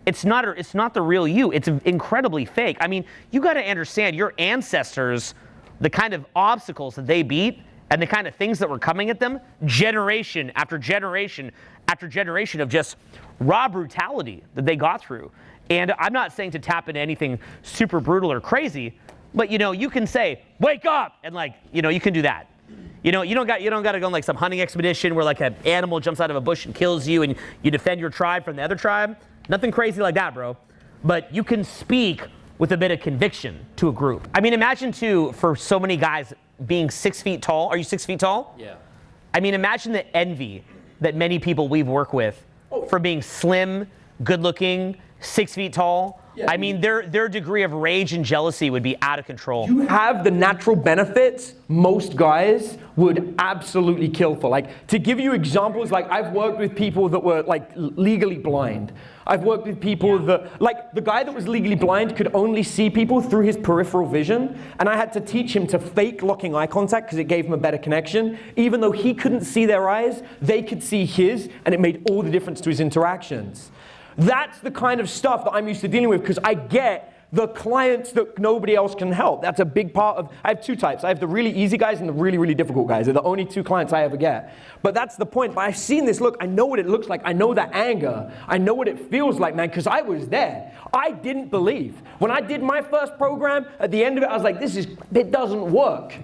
It's not the real you. It's incredibly fake. I mean, you got to understand your ancestors, the kind of obstacles that they beat and the kind of things that were coming at them, generation after generation after generation of just raw brutality that they got through. And I'm not saying to tap into anything super brutal or crazy, but you can say, wake up, and you can do that. You don't got to go on like some hunting expedition where like an animal jumps out of a bush and kills you and you defend your tribe from the other tribe. Nothing crazy like that, bro. But you can speak with a bit of conviction to a group. I mean, imagine too, for so many guys being 6 feet tall. Are you 6 feet tall? Yeah. I mean, imagine the envy that many people we've worked with for being slim, good looking, 6 feet tall. Yeah. I mean, their degree of rage and jealousy would be out of control. You have the natural benefits most guys would absolutely kill for. Like, to give you examples, like I've worked with people that were like legally blind. I've worked with people that, like the guy that was legally blind could only see people through his peripheral vision, and I had to teach him to fake locking eye contact because it gave him a better connection. Even though he couldn't see their eyes, they could see his, and it made all the difference to his interactions. That's the kind of stuff that I'm used to dealing with because I get the clients that nobody else can help. That's a big part of, I have two types. I have the really easy guys and the really, really difficult guys. They're the only two clients I ever get. But that's the point. But I've seen this look. I know what it looks like. I know that anger. I know what it feels like, man, because I was there. I didn't believe. When I did my first program, at the end of it, I was like, it doesn't work.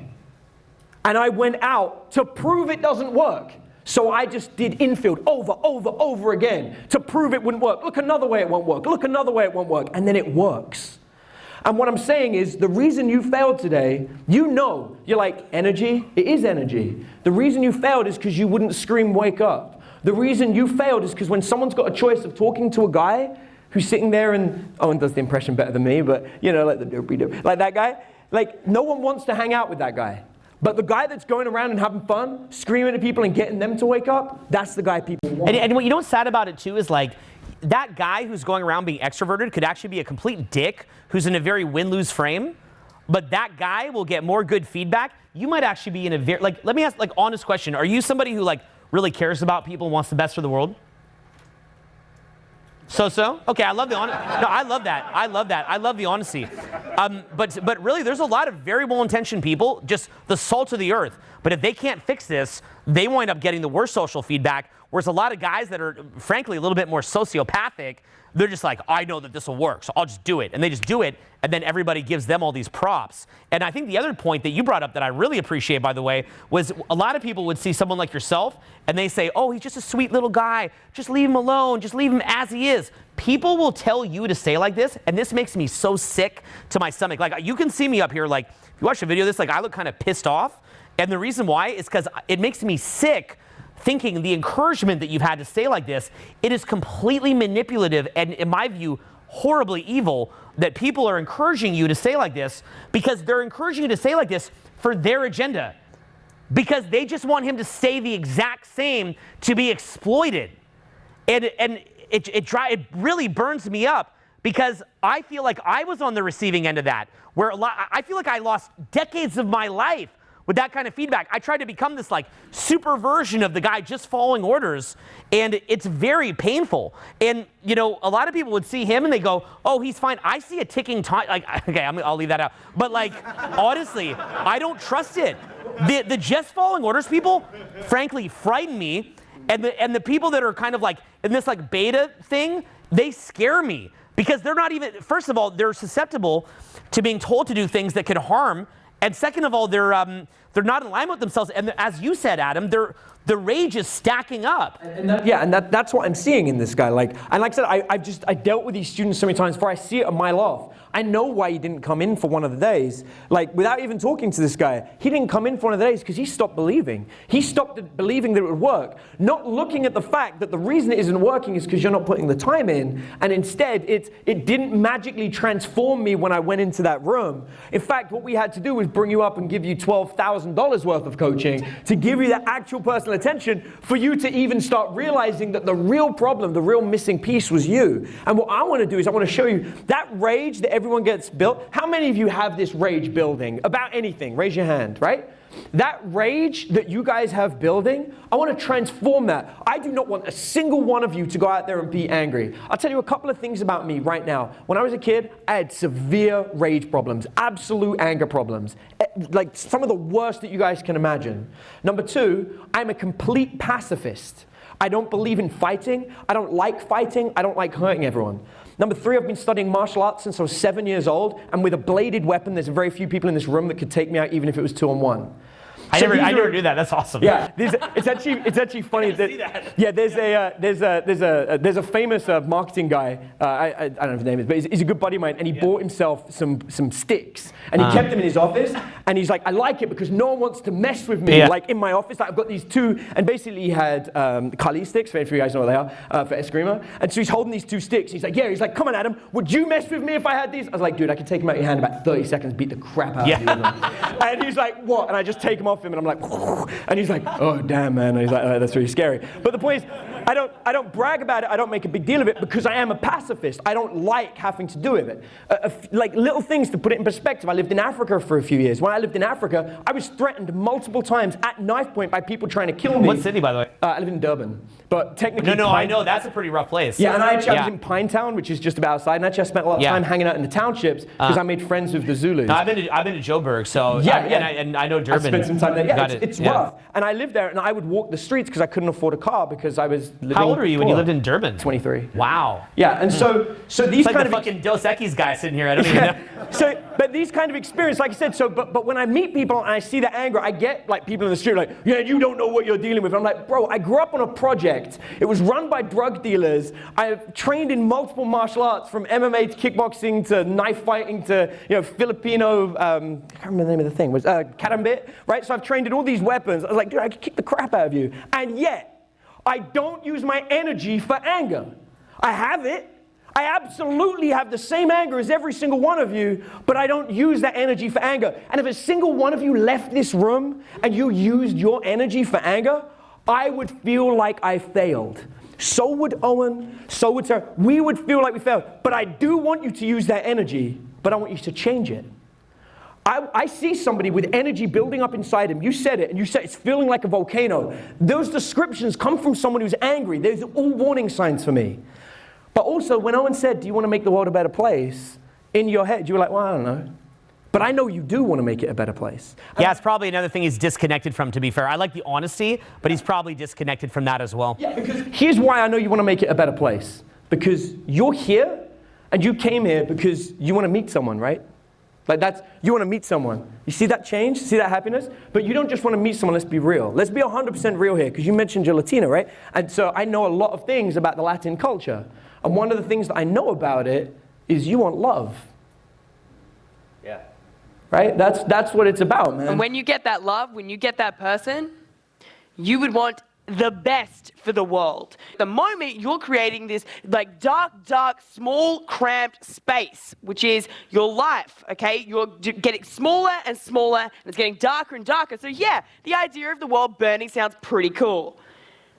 And I went out to prove it doesn't work. So I just did infield over again to prove it wouldn't work. Look another way it won't work. Look another way it won't work. And then it works. And what I'm saying is the reason you failed today, you're like, energy? It is energy. The reason you failed is because you wouldn't scream, wake up. The reason you failed is because when someone's got a choice of talking to a guy who's sitting there and, Owen does the impression better than me, but like the dopey, like that guy, like no one wants to hang out with that guy. But the guy that's going around and having fun, screaming at people and getting them to wake up, that's the guy people want. And what what's sad about it too is like, that guy who's going around being extroverted could actually be a complete dick who's in a very win-lose frame, but that guy will get more good feedback. You might actually be in a very, let me ask honest question. Are you somebody who really cares about people and wants the best for the world? So? Okay, I love the honesty. No, I love that. I love the honesty. But really, there's a lot of very well-intentioned people, just the salt of the earth. But if they can't fix this, they wind up getting the worst social feedback, whereas a lot of guys that are, frankly, a little bit more sociopathic, they're just like, I know that this will work, so I'll just do it. And they just do it, and then everybody gives them all these props. And I think the other point that you brought up that I really appreciate, by the way, was a lot of people would see someone like yourself, and they say, oh, he's just a sweet little guy. Just leave him alone. Just leave him as he is. People will tell you to say like this, and this makes me so sick to my stomach. Like, you can see me up here, like, if you watch a video of this, like, I look kind of pissed off. And the reason why is because it makes me sick thinking the encouragement that you've had to say like this, it is completely manipulative and, in my view, horribly evil that people are encouraging you to say like this because they're encouraging you to say like this for their agenda. Because they just want him to say the exact same to be exploited. And it really burns me up because I feel like I was on the receiving end of that, where I feel like I lost decades of my life with that kind of feedback. I tried to become this super version of the guy just following orders, and it's very painful. And a lot of people would see him and they go, oh, he's fine. I see a ticking time. Okay, I'll leave that out. But honestly, I don't trust it. The just following orders people, frankly, frighten me. And the people that are kind of in this beta thing, they scare me because they're not even, first of all, they're susceptible to being told to do things that can harm. And second of all, they're not in alignment with themselves. And as you said, Adam, the rage is stacking up. That's what I'm seeing in this guy. And like I said, I dealt with these students so many times before I see it a mile off. I know why he didn't come in for one of the days. Without even talking to this guy, he didn't come in for one of the days because he stopped believing. He stopped believing that it would work. Not looking at the fact that the reason it isn't working is because you're not putting the time in. And instead, it didn't magically transform me when I went into that room. In fact, what we had to do was bring you up and give you $12,000 worth of coaching to give you that actual personal attention for you to even start realizing that the real problem, the real missing piece was you. And what I want to do is I want to show you that rage that everyone gets built. How many of you have this rage building about anything? Raise your hand, right? That rage that you guys have building, I want to transform that. I do not want a single one of you to go out there and be angry. I'll tell you a couple of things about me right now. When I was a kid, I had severe rage problems, absolute anger problems, like some of the worst that you guys can imagine. Number two, I'm a complete pacifist. I don't believe in fighting. I don't like fighting. I don't like hurting everyone. Number three, I've been studying martial arts since I was 7 years old, and with a bladed weapon, there's very few people in this room that could take me out, even if it was 2-on-1. I never knew that. That's awesome. Yeah, it's actually funny that. Yeah, there's a famous marketing guy. I don't know his name is, but he's a good buddy of mine, and he bought himself some sticks, and he kept them in his office, and he's like, I like it because no one wants to mess with me. Like in my office, like, I've got these two, and basically he had Kali sticks. If you guys know what they are for Eskrima, and so he's holding these two sticks. He's like, yeah. He's like, come on, Adam, would you mess with me if I had these? I was like, dude, I could take them out of your hand in about 30 seconds, beat the crap out of you with them. And he's like, what? And I just take them off him, and I'm like, and he's like, oh damn, man. And he's like, oh, that's really scary. But the point is, I don't brag about it. I don't make a big deal of it because I am a pacifist. I don't like having to do with it. Like little things to put it in perspective. I lived in Africa for a few years. When I lived in Africa, I was threatened multiple times at knife point by people trying to kill me. What city, by the way? I live in Durban. But technically, no, I know that's a pretty rough place. Yeah, and I was in Pinetown, which is just about outside, and actually I spent a lot of time hanging out in the townships because I made friends with the Zulus. No, I've been to Joburg, so and I know Durban. I spent some time there. Yeah, it's rough. And I lived there, and I would walk the streets because I couldn't afford a car because I was living. How old were you when you lived in Durban? 23. Wow. Yeah, and so these like kind the of fucking Dos Equis guy sitting here. I don't even know. But these kind of experience, like I said, but when I meet people and I see the anger, I get like people in the street like, yeah, you don't know what you're dealing with. I'm like, bro, I grew up on a project. It was run by drug dealers. I've trained in multiple martial arts, from MMA to kickboxing to knife fighting to Filipino. I can't remember the name of the thing. Was karambit, right? So I've trained in all these weapons. I was like, dude, I could kick the crap out of you, and yet I don't use my energy for anger. I have it. I absolutely have the same anger as every single one of you, but I don't use that energy for anger. And if a single one of you left this room and you used your energy for anger, I would feel like I failed. So would Owen, so would Sarah. We would feel like we failed. But I do want you to use that energy, but I want you to change it. I see somebody with energy building up inside him. You said it, and you said it's feeling like a volcano. Those descriptions come from someone who's angry. Those are all warning signs for me. But also, when Owen said, do you want to make the world a better place? In your head, you were like, well, I don't know. But I know you do want to make it a better place. Yeah, it's probably another thing he's disconnected from, to be fair. I like the honesty, but he's probably disconnected from that as well. Yeah, because here's why I know you want to make it a better place. Because you're here, and you came here because you want to meet someone, right? Like you want to meet someone. You see that change? See that happiness? But you don't just want to meet someone, let's be real. Let's be 100% real here, because you mentioned you're Latino, right? And so I know a lot of things about the Latin culture. And one of the things that I know about it is you want love. Yeah. Right? That's what it's about, man. And when you get that love, when you get that person, you would want the best for the world. The moment you're creating this like dark, small, cramped space, which is your life, okay? You're getting smaller and smaller, and it's getting darker and darker. So yeah, the idea of the world burning sounds pretty cool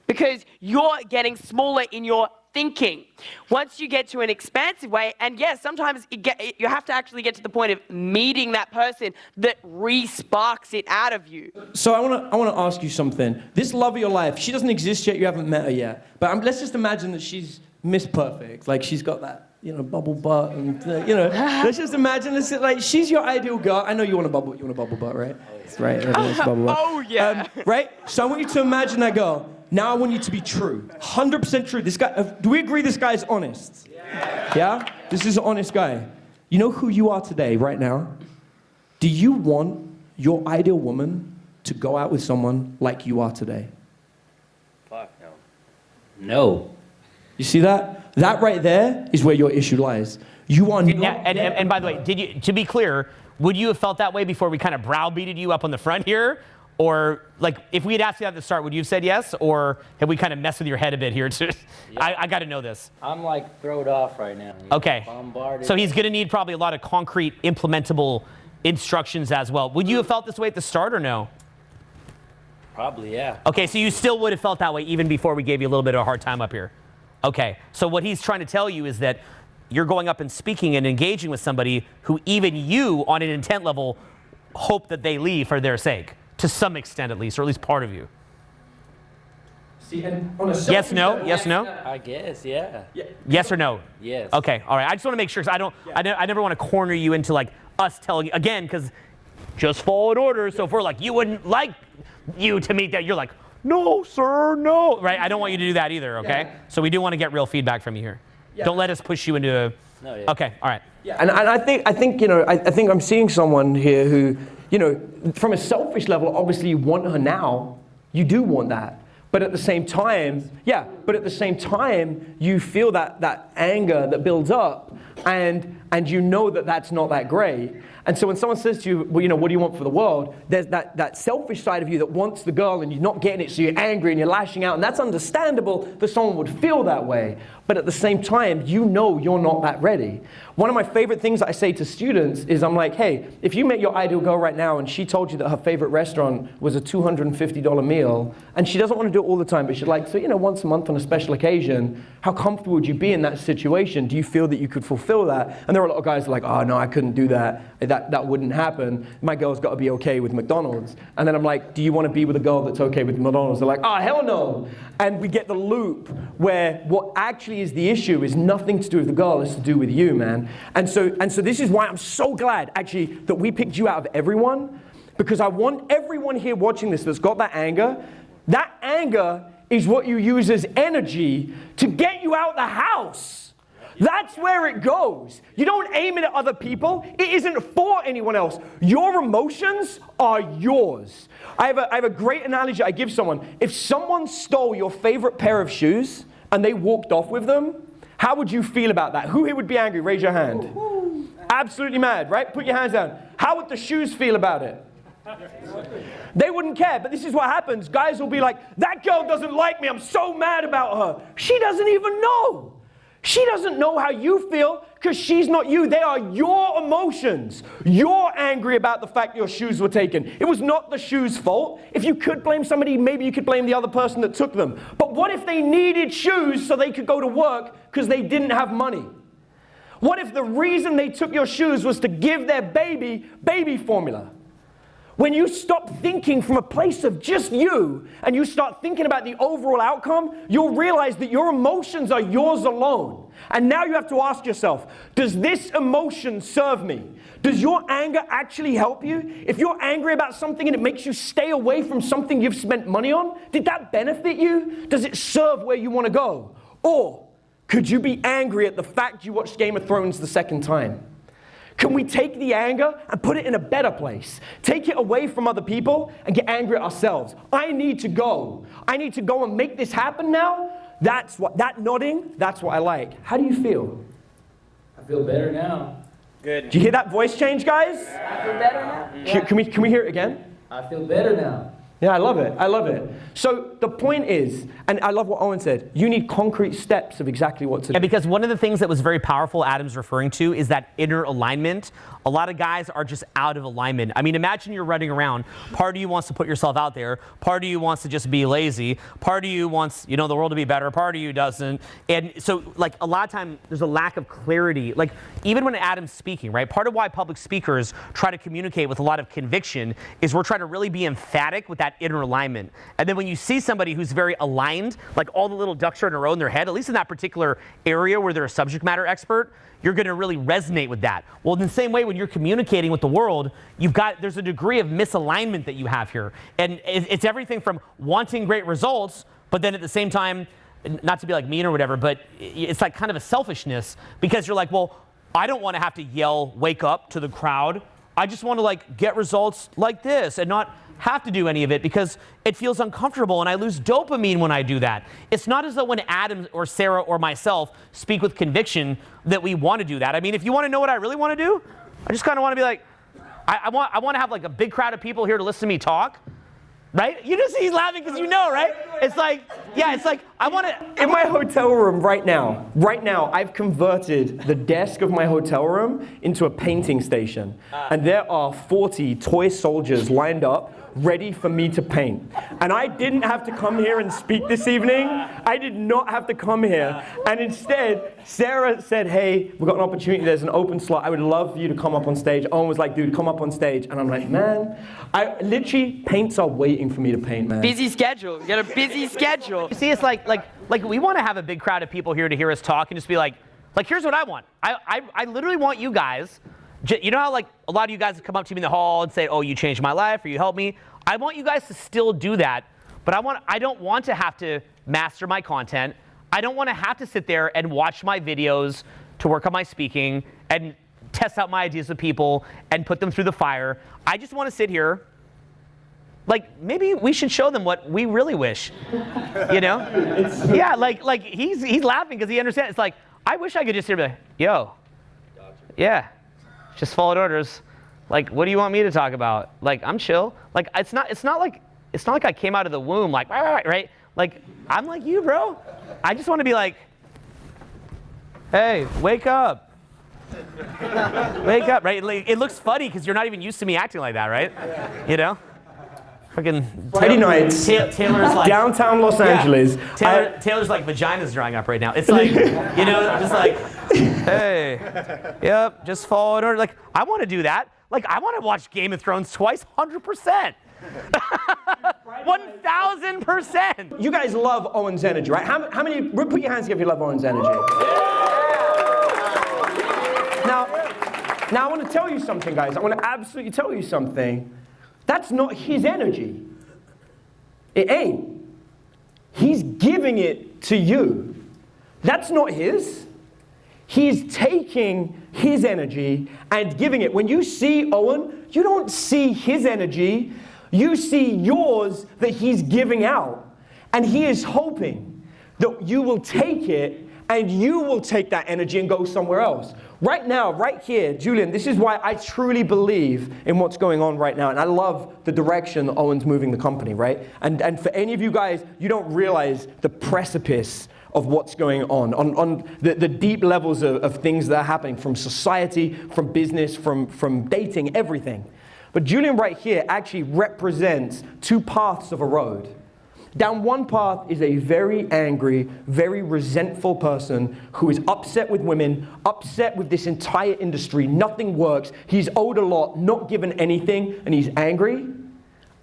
because you're getting smaller in your thinking. Once you get to an expansive way, and yes, sometimes you have to actually get to the point of meeting that person that re-sparks it out of you. So I want to ask you something. This love of your life, she doesn't exist yet, you haven't met her yet. But let's just imagine that she's Miss Perfect. Like she's got that, bubble butt and, let's just imagine this, like she's your ideal girl. I know you want a bubble butt, right? Right, everyone wants a bubble butt. Oh yeah. Right? So I want you to imagine that girl. Now I want you to be true, 100% true. This guy, do we agree this guy is honest? Yeah? This is an honest guy. You know who you are today, right now? Do you want your ideal woman to go out with someone like you are today? Fuck no. No. You see that? That right there is where your issue lies. You are not... Yeah, and by the way, to be clear, would you have felt that way before we kind of browbeated you up on the front here? Or, like, if we had asked you at the start, would you have said yes? Or have we kind of messed with your head a bit here, too? Yeah. I got to know this. I'm, like, throwed off right now. Okay. Bombarded. So he's going to need probably a lot of concrete, implementable instructions as well. Would you have felt this way at the start or no? Probably, yeah. Okay, so you still would have felt that way even before we gave you a little bit of a hard time up here. Okay, so what he's trying to tell you is that you're going up and speaking and engaging with somebody who even you, on an intent level, hope that they leave for their sake, to some extent at least, or at least part of you. See, and on a Yes, no? Yes, no? I guess, yeah. Yes or no? Yes. Okay, all right. I just want to make sure, because I never want to corner you into like us telling you, again, because just followed orders. So if we're like, you wouldn't like you to meet that, you're like, no, sir, no. Right? I don't want you to do that either, okay? Yeah. So we do want to get real feedback from you here. Yeah. Don't let us push you into a... No, yeah. Okay, all right. Yeah, and I think, you know, I think I'm seeing someone here who, you know, from a selfish level, obviously you want her now. You do want that. But at the same time, you feel that anger that builds up, and you know that that's not that great. And so when someone says to you, well, you know, what do you want for the world? There's that selfish side of you that wants the girl and you're not getting it, so you're angry and you're lashing out. And that's understandable that someone would feel that way. But at the same time, you know you're not that ready. One of my favorite things that I say to students is I'm like, hey, if you met your ideal girl right now and she told you that her favorite restaurant was a $250 meal, and she doesn't want to do it all the time, but she'd like, so, you know, once a month on a special occasion, how comfortable would you be in that situation? Do you feel that you could fulfill that? And there are a lot of guys who are like, oh, no, I couldn't do that. That wouldn't happen. My girl's got to be okay with McDonald's. And then I'm like, do you want to be with a girl that's okay with McDonald's? They're like, oh, hell no. And we get the loop where what actually is the issue is nothing to do with the girl, it's to do with you, man. And so this is why I'm so glad, actually, that we picked you out of everyone, because I want everyone here watching this that's got that anger. That anger is what you use as energy to get you out the house. That's where it goes. You don't aim it at other people. It isn't for anyone else. Your emotions are yours. I have a great analogy I give someone. If someone stole your favorite pair of shoes and they walked off with them, how would you feel about that? Who here would be angry? Raise your hand. Absolutely mad, right? Put your hands down. How would the shoes feel about it? They wouldn't care, but this is what happens. Guys will be like, that girl doesn't like me. I'm so mad about her. She doesn't even know. She doesn't know how you feel because she's not you. They are your emotions. You're angry about the fact your shoes were taken. It was not the shoes' fault. If you could blame somebody, maybe you could blame the other person that took them. But what if they needed shoes so they could go to work because they didn't have money? What if the reason they took your shoes was to give their baby formula? When you stop thinking from a place of just you and you start thinking about the overall outcome, you'll realize that your emotions are yours alone. And now you have to ask yourself, does this emotion serve me? Does your anger actually help you? If you're angry about something and it makes you stay away from something you've spent money on, did that benefit you? Does it serve where you want to go? Or could you be angry at the fact you watched Game of Thrones the second time? Can we take the anger and put it in a better place? Take it away from other people and get angry at ourselves. I need to go. I need to go and make this happen now. That nodding, that's what I like. How do you feel? I feel better now. Good. Do you hear that voice change, guys? I feel better now. Yeah. Can we hear it again? I feel better now. Yeah, I love it. I love it. So the point is, and I love what Owen said, you need concrete steps of exactly what to do. Yeah, because one of the things that was very powerful Adam's referring to is that inner alignment. A lot of guys are just out of alignment. I mean, imagine you're running around. Part of you wants to put yourself out there. Part of you wants to just be lazy. Part of you wants, you know, the world to be better. Part of you doesn't. And so, like, a lot of time, there's a lack of clarity. Like, even when Adam's speaking, right? Part of why public speakers try to communicate with a lot of conviction is we're trying to really be emphatic with that inner alignment. And then when you see somebody who's very aligned, like all the little ducks are in a row in their head, at least in that particular area where they're a subject matter expert, you're going to really resonate with that. Well, in the same way, when you're communicating with the world, there's a degree of misalignment that you have here. And it's everything from wanting great results, but then at the same time, not to be like mean or whatever, but it's like kind of a selfishness because you're like, well, I don't want to have to yell, wake up to the crowd. I just want to like get results like this and not have to do any of it because it feels uncomfortable and I lose dopamine when I do that. It's not as though when Adam or Sarah or myself speak with conviction that we want to do that. I mean, if you want to know what I really want to do, I just kind of want to be like, I want to have like a big crowd of people here to listen to me talk. Right? You just see he's laughing because you know, right? It's like, yeah, it's like, I want to... In my hotel room right now, I've converted the desk of my hotel room into a painting station. And there are 40 toy soldiers lined up ready for me to paint. And I didn't have to come here and speak this evening. I did not have to come here. And instead, Sarah said, hey, we've got an opportunity, there's an open slot. I would love for you to come up on stage. Owen was like, dude, come up on stage. And I'm like, man, I literally, paints are waiting for me to paint, man. Busy schedule. You got a busy schedule. See, it's like we want to have a big crowd of people here to hear us talk and just be like, here's what I want. I literally want you guys, you know how like a lot of you guys come up to me in the hall and say, oh, you changed my life or you helped me. I want you guys to still do that, but I don't want to have to master my content. I don't want to have to sit there and watch my videos to work on my speaking and test out my ideas with people and put them through the fire. I just want to sit here. Like, maybe we should show them what we really wish, you know? Yeah, like he's laughing because he understands. It's like, I wish I could just sit here and be like, yo, yeah, just followed orders. Like, what do you want me to talk about? Like, I'm chill. Like, it's not like I came out of the womb like, right? Like, I'm like you, bro. I just want to be like, hey, wake up. Wake up, right? Like, it looks funny because you're not even used to me acting like that, right? You know? Freaking Friday nights, Taylor's like downtown Los Angeles. Taylor's like vagina's drying up right now. It's like, you know, just like, hey, yep, just follow it. Or like, I want to do that. Like, I want to watch Game of Thrones twice, 100%. 1,000%. You guys love Owen's energy, right? How many, put your hands together if you love Owen's energy. Now I want to tell you something, guys. I want to absolutely tell you something. That's not his energy. It ain't. He's giving it to you. That's not his. He's taking his energy and giving it. When you see Owen, you don't see his energy. You see yours that he's giving out. And he is hoping that you will take it and you will take that energy and go somewhere else. Right now, right here, Julian, this is why I truly believe in what's going on right now. And I love the direction that Owen's moving the company, right? And for any of you guys, you don't realize the precipice of what's going on the deep levels of things that are happening from society, from business, from dating, everything. But Julian right here actually represents two paths of a road. Down one path is a very angry, very resentful person who is upset with women, upset with this entire industry. Nothing works. He's owed a lot, not given anything, and he's angry.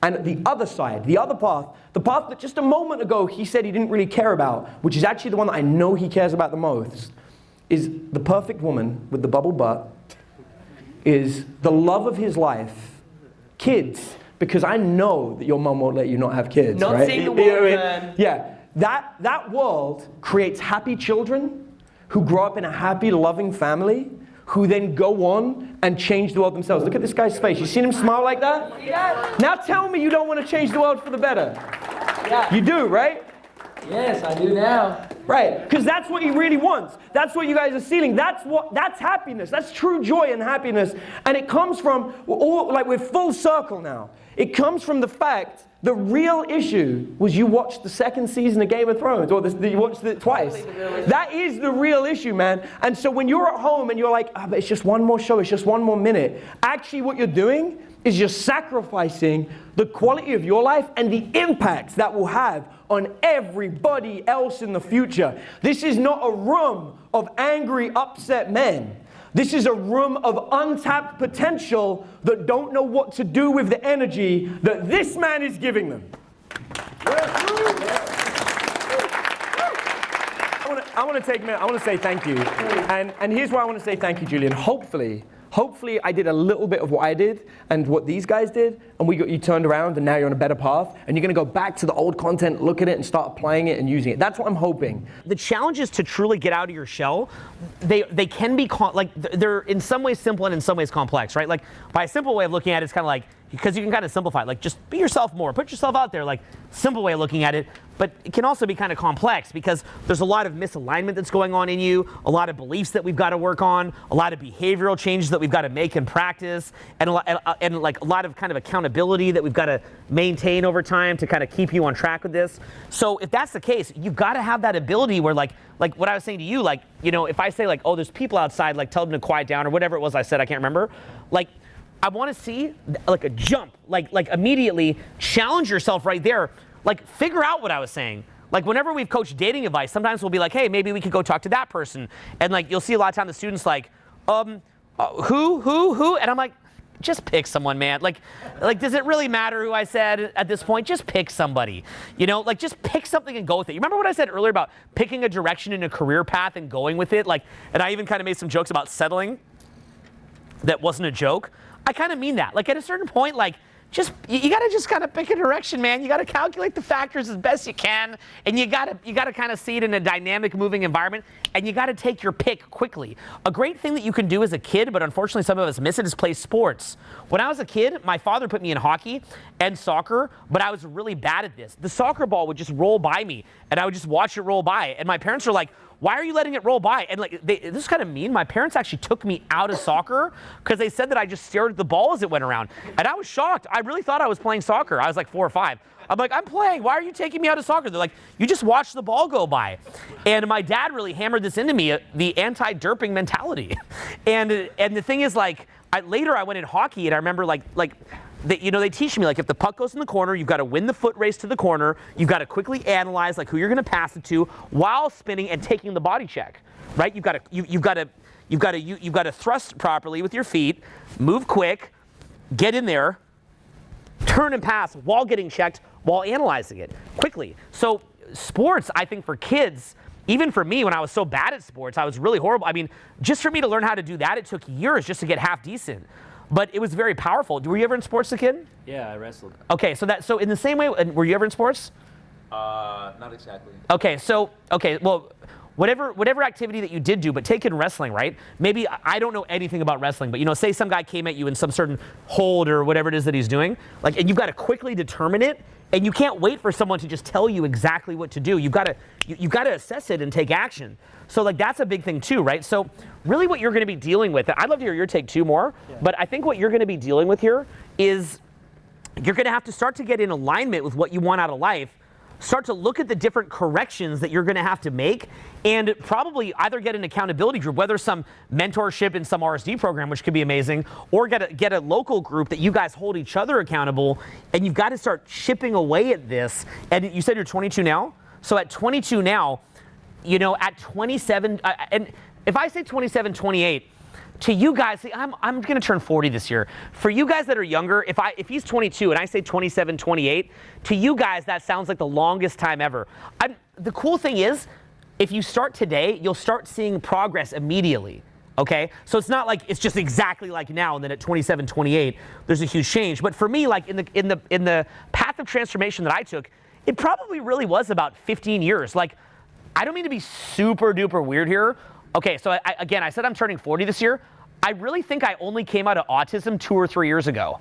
And the other side, the other path, the path that just a moment ago he said he didn't really care about, which is actually the one that I know he cares about the most, is the perfect woman with the bubble butt, is the love of his life, kids. Because I know that your mom won't let you not have kids, not right? seeing the world, man. Yeah, that world creates happy children who grow up in a happy, loving family, who then go on and change the world themselves. Look at this guy's face. You seen him smile like that? Yeah. Now tell me you don't want to change the world for the better. Yeah. You do, right? Yes, I do now. Right, because that's what he really wants. That's what you guys are seeing. That's happiness. That's true joy and happiness. And it comes from, we're full circle now. It comes from the fact the real issue was you watched the second season of Game of Thrones, or you watched it twice. That is the real issue, man. And so when you're at home and you're like, but it's just one more show, it's just one more minute. Actually what you're doing is you're sacrificing the quality of your life and the impacts that will have on everybody else in the future. This is not a room of angry, upset men. This is a room of untapped potential that don't know what to do with the energy that this man is giving them. I want to take a minute. I want to say thank you. And here's why I want to say thank you, Julian. Hopefully I did a little bit of what I did and what these guys did, and we got you turned around, and now you're on a better path, and you're going to go back to the old content, look at it, and start applying it and using it. That's what I'm hoping. The challenges to truly get out of your shell, they can be, they're in some ways simple and in some ways complex, right? Like, by a simple way of looking at it, it's kind of like, because you can kind of simplify it, like just be yourself more, put yourself out there, like simple way of looking at it. But it can also be kind of complex because there's a lot of misalignment that's going on in you, a lot of beliefs that we've got to work on, a lot of behavioral changes that we've got to make and practice, and like a lot of kind of accountability that we've got to maintain over time to kind of keep you on track with this. So if that's the case, you've got to have that ability where like what I was saying to you, like, you know, if I say like, oh, there's people outside, like tell them to quiet down or whatever it was I said, I can't remember, like, I want to see like a jump, like immediately challenge yourself right there. Like figure out what I was saying. Like whenever we've coached dating advice, sometimes we'll be like, hey, maybe we could go talk to that person. And like you'll see a lot of time the students like, who? And I'm like, just pick someone, man. Like, does it really matter who I said at this point? Just pick somebody. You know, like just pick something and go with it. You remember what I said earlier about picking a direction in a career path and going with it? Like, and I even kind of made some jokes about settling. That wasn't a joke. I kind of mean that. Like at a certain point, like just you got to just kind of pick a direction, man. You got to calculate the factors as best you can, and you got to kind of see it in a dynamic, moving environment, and you got to take your pick quickly. A great thing that you can do as a kid, but unfortunately some of us miss it, is play sports. When I was a kid, my father put me in hockey and soccer, but I was really bad at this. The soccer ball would just roll by me, and I would just watch it roll by, and my parents were like, why are you letting it roll by? And like, this is kind of mean. My parents actually took me out of soccer because they said that I just stared at the ball as it went around. And I was shocked. I really thought I was playing soccer. I was like 4 or 5. I'm like, I'm playing. Why are you taking me out of soccer? They're like, you just watch the ball go by. And my dad really hammered this into me, the anti-derping mentality. And the thing is, like, later I went in hockey, and I remember they teach me, like, if the puck goes in the corner, you've got to win the foot race to the corner. You've got to quickly analyze, like, who you're going to pass it to while spinning and taking the body check, right? You've got to thrust properly with your feet, move quick, get in there, turn and pass while getting checked, while analyzing it quickly. So sports, I think for kids, even for me, when I was so bad at sports, I was really horrible. I mean, just for me to learn how to do that, it took years just to get half decent. But it was very powerful. Were you ever in sports as a kid? Yeah, I wrestled. Okay, so in the same way, were you ever in sports? Not exactly. Okay, well, whatever activity that you did do, but take in wrestling, right? Maybe, I don't know anything about wrestling, but say some guy came at you in some certain hold or whatever it is that he's doing, like, and you've got to quickly determine it, and you can't wait for someone to just tell you exactly what to do. You've got to assess it and take action. So like that's a big thing too, right? So really what you're going to be dealing with, I'd love to hear your take too more, but I think what you're going to be dealing with here is you're going to have to start to get in alignment with what you want out of life, start to look at the different corrections that you're going to have to make, and probably either get an accountability group, whether some mentorship in some RSD program, which could be amazing, or get a local group that you guys hold each other accountable, and you've got to start chipping away at this. And you said you're 22 now? So at 22 now, at 27, and if I say 27, 28, to you guys, see, I'm going to turn 40 this year. For you guys that are younger, if he's 22 and I say 27, 28, to you guys that sounds like the longest time ever. The cool thing is, if you start today, you'll start seeing progress immediately. Okay, so it's not like it's just exactly like now, and then at 27, 28, there's a huge change. But for me, like in the path of transformation that I took, it probably really was about 15 years. Like, I don't mean to be super duper weird here. Okay, so I said I'm turning 40 this year. I really think I only came out of autism 2 or 3 years ago.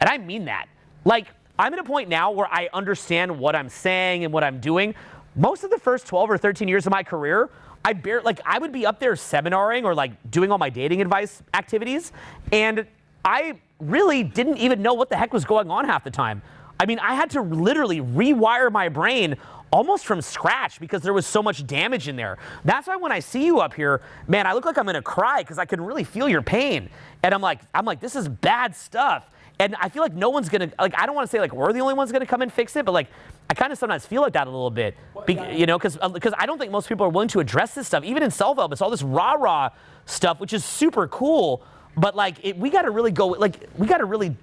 And I mean that. Like, I'm at a point now where I understand what I'm saying and what I'm doing. Most of the first 12 or 13 years of my career, I would be up there seminaring or like doing all my dating advice activities. And I really didn't even know what the heck was going on half the time. I mean, I had to literally rewire my brain almost from scratch because there was so much damage in there. That's why when I see you up here, man, I look like I'm gonna cry because I can really feel your pain. And I'm like, this is bad stuff. And I feel like no one's gonna, like, I don't wanna say like we're the only ones gonna come and fix it, but like, I kind of sometimes feel like that a little bit, because I don't think most people are willing to address this stuff. Even in self-help, it's all this rah-rah stuff, which is super cool, but like, we gotta really go, like, we gotta really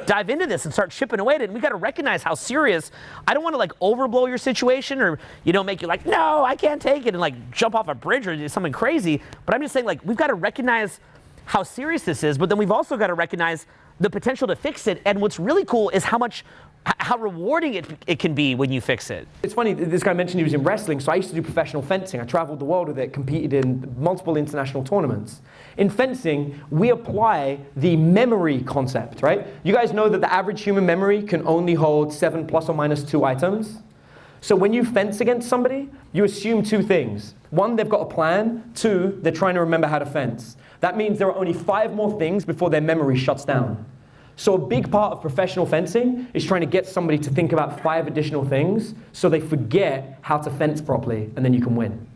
dive into this and start chipping away at it. And we got to recognize how serious. I don't want to like overblow your situation or make you like, no, I can't take it, and like jump off a bridge or do something crazy. But I'm just saying, like, we've got to recognize how serious this is, but then we've also got to recognize the potential to fix it. And what's really cool is how rewarding it can be when you fix it. It's funny, this guy mentioned he was in wrestling, so I used to do professional fencing. I traveled the world with it, competed in multiple international tournaments. In fencing, we apply the memory concept, right? You guys know that the average human memory can only hold 7 plus or minus 2 items. So when you fence against somebody, you assume 2 things. 1, they've got a plan. 2, they're trying to remember how to fence. That means there are only 5 more things before their memory shuts down. So a big part of professional fencing is trying to get somebody to think about 5 additional things so they forget how to fence properly, and then you can win.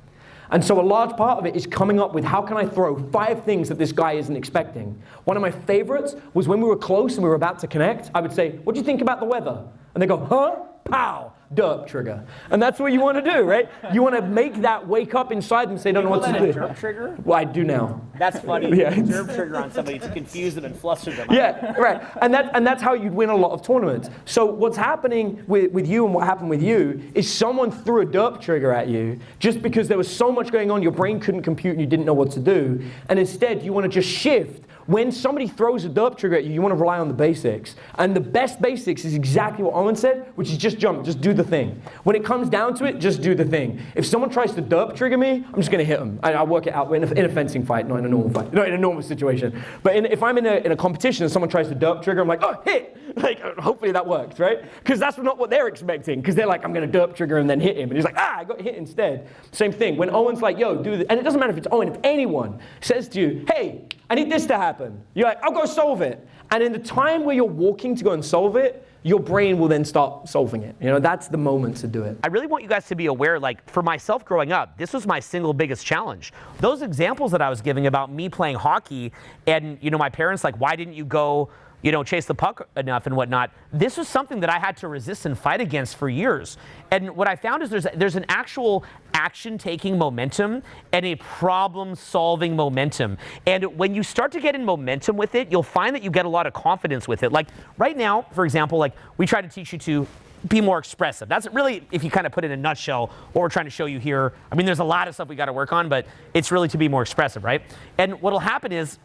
And so a large part of it is coming up with how can I throw 5 things that this guy isn't expecting. One of my favorites was when we were close and we were about to connect, I would say, what do you think about the weather? And they go, huh? Pow, derp trigger. And that's what you want to do, right? You want to make that wake up inside them, say, don't know what to do. Derp trigger? Well, I do now. That's funny. Yeah. Derp trigger on somebody to confuse them and fluster them. Yeah, right. And that's how you'd win a lot of tournaments. So what's happening with you and what happened with you is someone threw a derp trigger at you just because there was so much going on, your brain couldn't compute and you didn't know what to do. And instead, you want to just shift. When somebody throws a derp trigger at you, you want to rely on the basics. And the best basics is exactly what Owen said, which is just jump, just do the thing. When it comes down to it, just do the thing. If someone tries to derp trigger me, I'm just going to hit them. I'll work it out in a fencing fight, not in a normal fight, not in a normal situation. But if I'm in a competition and someone tries to derp trigger, I'm like, oh, hit! Like, hopefully that worked, right? Because that's not what they're expecting. Because they're like, I'm going to derp trigger and then hit him. And he's like, I got hit instead. Same thing. When Owen's like, yo, do this. And it doesn't matter if it's Owen. If anyone says to you, hey, I need this to happen. You're like, I'll go solve it. And in the time where you're walking to go and solve it, your brain will then start solving it. You know, that's the moment to do it. I really want you guys to be aware, like for myself growing up, this was my single biggest challenge. Those examples that I was giving about me playing hockey and, you know, my parents like, why didn't you go, you know, chase the puck enough and whatnot. This was something that I had to resist and fight against for years. And what I found is there's an actual action-taking momentum and a problem-solving momentum. And when you start to get in momentum with it, you'll find that you get a lot of confidence with it. Like right now, for example, like we try to teach you to be more expressive. That's really, if you kind of put it in a nutshell, what we're trying to show you here. I mean, there's a lot of stuff we got to work on, but it's really to be more expressive, right? And what'll happen is,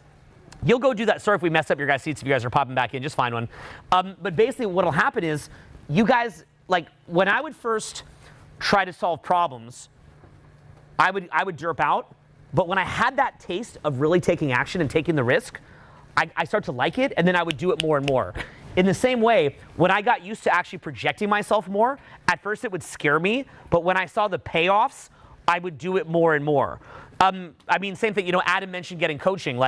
you'll go do that. Sorry if we messed up your guys' seats, if you guys are popping back in, just find one. But basically what'll happen is, you guys, like when I would first try to solve problems, I would derp out. But when I had that taste of really taking action and taking the risk, I start to like it, and then I would do it more and more. In the same way, when I got used to actually projecting myself more, at first it would scare me, but when I saw the payoffs, I would do it more and more. I mean, same thing, you know, Adam mentioned getting coaching.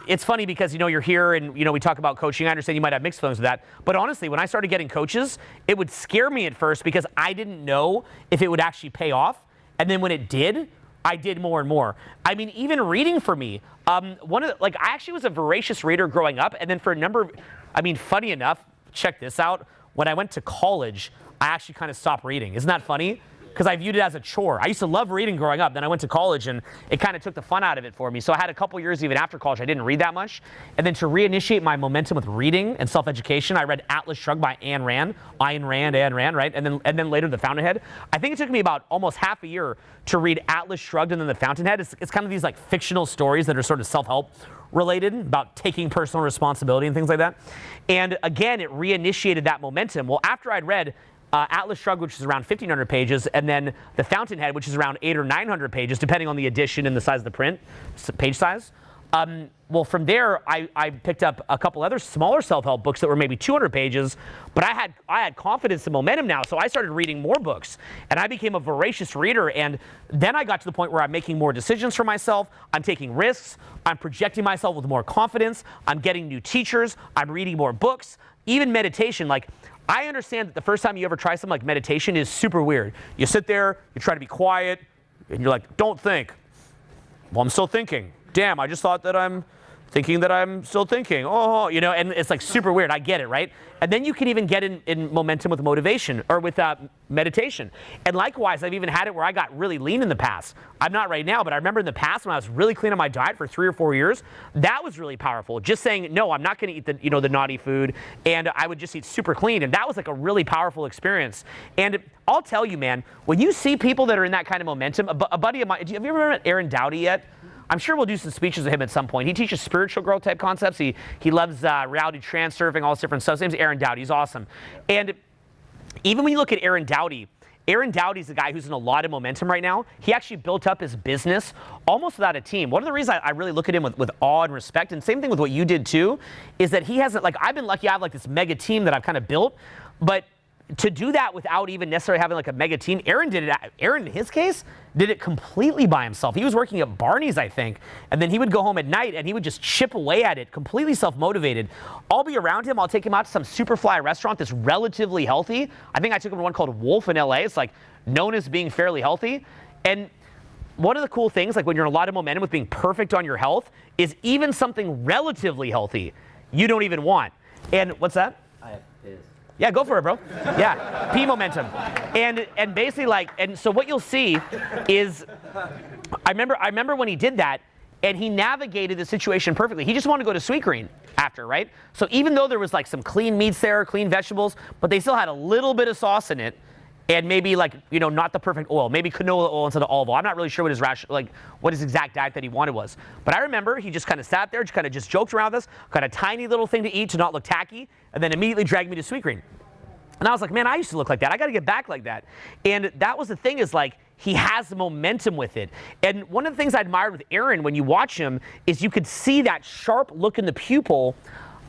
It's funny because, you know, you're here and, you know, we talk about coaching. I understand you might have mixed feelings with that. But honestly, when I started getting coaches, it would scare me at first because I didn't know if it would actually pay off. And then when it did, I did more and more. I mean, even reading for me, I actually was a voracious reader growing up. And then for a number of, funny enough, check this out. When I went to college, I actually kind of stopped reading. Isn't that funny? Because I viewed it as a chore. I used to love reading growing up. Then I went to college and it kind of took the fun out of it for me. So I had a couple years even after college I didn't read that much. And then to reinitiate my momentum with reading and self-education, I read Atlas Shrugged by Ayn Rand, right? And then later The Fountainhead. I think it took me about almost half a year to read Atlas Shrugged and then The Fountainhead. It's kind of these like fictional stories that are sort of self-help related about taking personal responsibility and things like that. And again, it reinitiated that momentum. Well, after I'd read Atlas Shrugged, which is around 1,500 pages, and then The Fountainhead, which is around 800 or 900 pages, depending on the edition and the size of the print, page size. Well, from there, I picked up a couple other smaller self-help books that were maybe 200 pages, but I had confidence and momentum now, so I started reading more books, and I became a voracious reader, and then I got to the point where I'm making more decisions for myself, I'm taking risks, I'm projecting myself with more confidence, I'm getting new teachers, I'm reading more books, even meditation. Like, I understand that the first time you ever try something like meditation is super weird. You sit there, you try to be quiet, and you're like, don't think. Well, I'm still thinking. Damn, I just thought that I'm thinking that I'm still thinking. Oh, you know, and it's like super weird. I get it, right? And then you can even get in momentum with motivation or with meditation. And likewise, I've even had it where I got really lean in the past. I'm not right now, but I remember in the past when I was really clean on my diet for 3 or 4 years, that was really powerful. Just saying, no, I'm not going to eat the the naughty food, and I would just eat super clean. And that was like a really powerful experience. And I'll tell you, man, when you see people that are in that kind of momentum, a buddy of mine, have you ever met Aaron Dowdy yet? I'm sure we'll do some speeches with him at some point. He teaches spiritual growth type concepts. He loves reality transurfing, all this different stuff. His name's Aaron Dowdy. He's awesome. And even when you look at Aaron Dowdy's the guy who's in a lot of momentum right now. He actually built up his business almost without a team. One of the reasons I really look at him with awe and respect, and same thing with what you did too, is that he hasn't, like, I've been lucky I have like this mega team that I've kind of built, but to do that without even necessarily having like a mega team, Aaron, in his case, did it completely by himself. He was working at Barney's, I think, and then he would go home at night and he would just chip away at it, completely self-motivated. I'll be around him. I'll take him out to some super fly restaurant that's relatively healthy. I think I took him to one called Wolf in LA. It's like known as being fairly healthy. And one of the cool things, like when you're in a lot of momentum with being perfect on your health, is even something relatively healthy you don't even want. And what's that? I have this. Yeah, go for it, bro. Yeah, P momentum. And basically like, and so what you'll see is, I remember when he did that, and he navigated the situation perfectly. He just wanted to go to Sweetgreen after, right? So even though there was like some clean meats there, clean vegetables, but they still had a little bit of sauce in it, and maybe like, not the perfect oil, maybe canola oil instead of olive oil. I'm not really sure what his exact diet that he wanted was. But I remember he just kind of sat there, just joked around with us, got a tiny little thing to eat to not look tacky, and then immediately dragged me to Sweetgreen. And I was like, man, I used to look like that. I got to get back like that. And that was the thing, is like, he has momentum with it. And one of the things I admired with Aaron when you watch him is you could see that sharp look in the pupil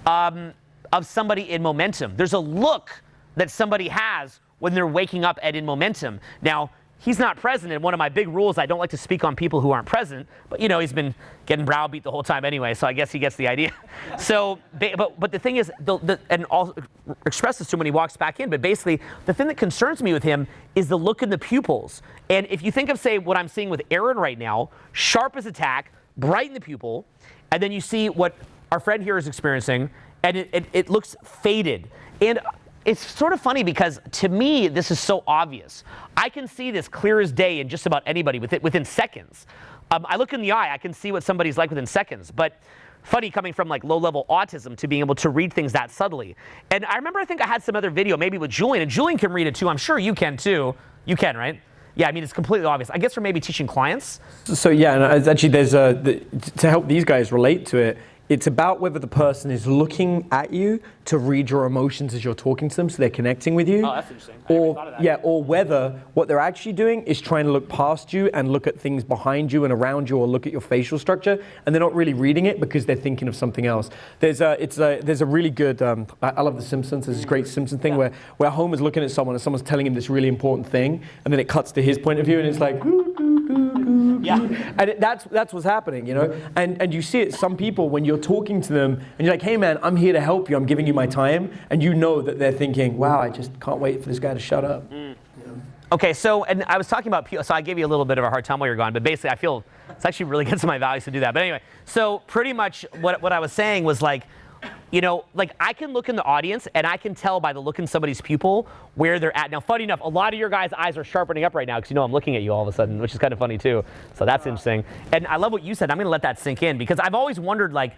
of somebody in momentum. There's a look that somebody has when they're waking up and in momentum. Now, he's not present, and one of my big rules, I don't like to speak on people who aren't present, but he's been getting browbeat the whole time anyway, so I guess he gets the idea. So, but the thing is, and I'll express this to him when he walks back in, but basically, the thing that concerns me with him is the look in the pupils. And if you think of, say, what I'm seeing with Aaron right now, sharp as a tack, bright in the pupil, and then you see what our friend here is experiencing, and it looks faded. And it's sort of funny because to me, this is so obvious. I can see this clear as day in just about anybody within seconds. I look in the eye, I can see what somebody's like within seconds. But funny, coming from like low-level autism to being able to read things that subtly. And I remember, I think I had some other video, maybe with Julian, and Julian can read it too. I'm sure you can too. You can, right? Yeah, I mean, it's completely obvious. I guess for maybe teaching clients. So yeah, and it's actually to help these guys relate to it, it's about whether the person is looking at you to read your emotions as you're talking to them, so they're connecting with you. Oh, that's interesting. I never thought of that. Yeah, or whether what they're actually doing is trying to look past you and look at things behind you and around you, or look at your facial structure, and they're not really reading it because they're thinking of something else. There's a really good, I love The Simpsons. There's this great Simpson thing where Homer's looking at someone and someone's telling him this really important thing, and then it cuts to his point of view, and it's like, yeah. And that's what's happening, And you see it, some people, when you're talking to them and you're like, hey man, I'm here to help you, I'm giving you my time, and you know that they're thinking, wow, I just can't wait for this guy to shut up. Okay, so, and I was talking about, so I gave you a little bit of a hard time while you're gone, but basically I feel it's actually really against my values to do that. But anyway, so pretty much what I was saying was like, like I can look in the audience and I can tell by the look in somebody's pupil where they're at. Now, funny enough, a lot of your guys' eyes are sharpening up right now because I'm looking at you all of a sudden, which is kind of funny too. So that's interesting. And I love what you said. I'm going to let that sink in because I've always wondered, like,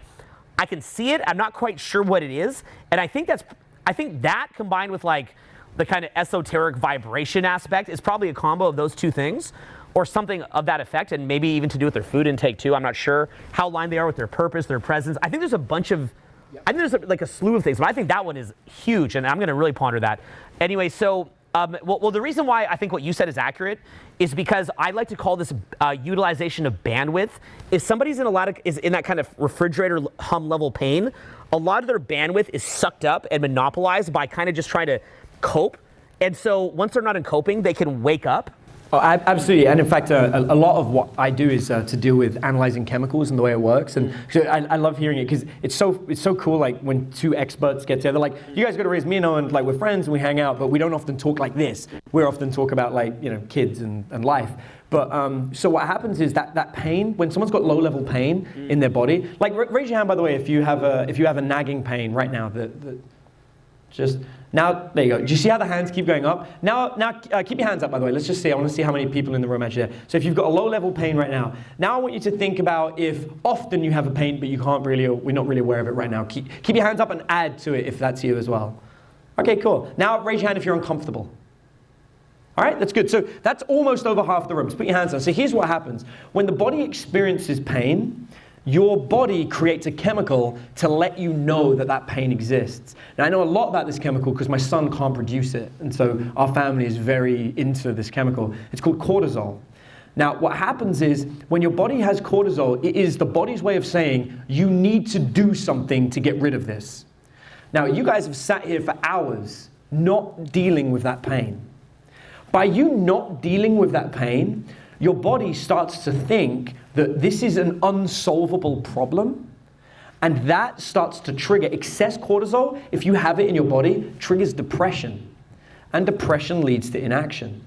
I can see it. I'm not quite sure what it is. And I think that combined with like the kind of esoteric vibration aspect is probably a combo of those two things, or something of that effect, and maybe even to do with their food intake too. I'm not sure how aligned they are with their purpose, their presence. I think there's a bunch of, I think there's like a slew of things, but I think that one is huge, and I'm going to really ponder that. Anyway, so, well, the reason why I think what you said is accurate is because I like to call this utilization of bandwidth. If somebody's is in that kind of refrigerator hum level pain, a lot of their bandwidth is sucked up and monopolized by kind of just trying to cope. And so once they're not in coping, they can wake up. Oh, absolutely, and in fact, a lot of what I do is to deal with analyzing chemicals and the way it works, and so I love hearing it because it's so cool. Like when two experts get together, like you guys got to raise me and Owen, like we're friends and we hang out, but we don't often talk like this. We often talk about like kids and life. But so what happens is that pain, when someone's got low-level pain in their body, like raise your hand by the way if you have a nagging pain right now just now, there you go. Do you see how the hands keep going up? Now, keep your hands up, by the way. Let's just see. I want to see how many people in the room actually are. So if you've got a low-level pain right now, now I want you to think about if often you have a pain, but we're not really aware of it right now. Keep your hands up and add to it if that's you as well. Okay, cool. Now raise your hand if you're uncomfortable. All right, that's good. So that's almost over half the room. So put your hands down. So here's what happens. When the body experiences pain, your body creates a chemical to let you know that pain exists. Now, I know a lot about this chemical because my son can't produce it. And so our family is very into this chemical. It's called cortisol. Now, what happens is when your body has cortisol, it is the body's way of saying, you need to do something to get rid of this. Now, you guys have sat here for hours not dealing with that pain. By you not dealing with that pain, your body starts to think that this is an unsolvable problem, and that starts to trigger excess cortisol. If you have it in your body, triggers depression, and depression leads to inaction.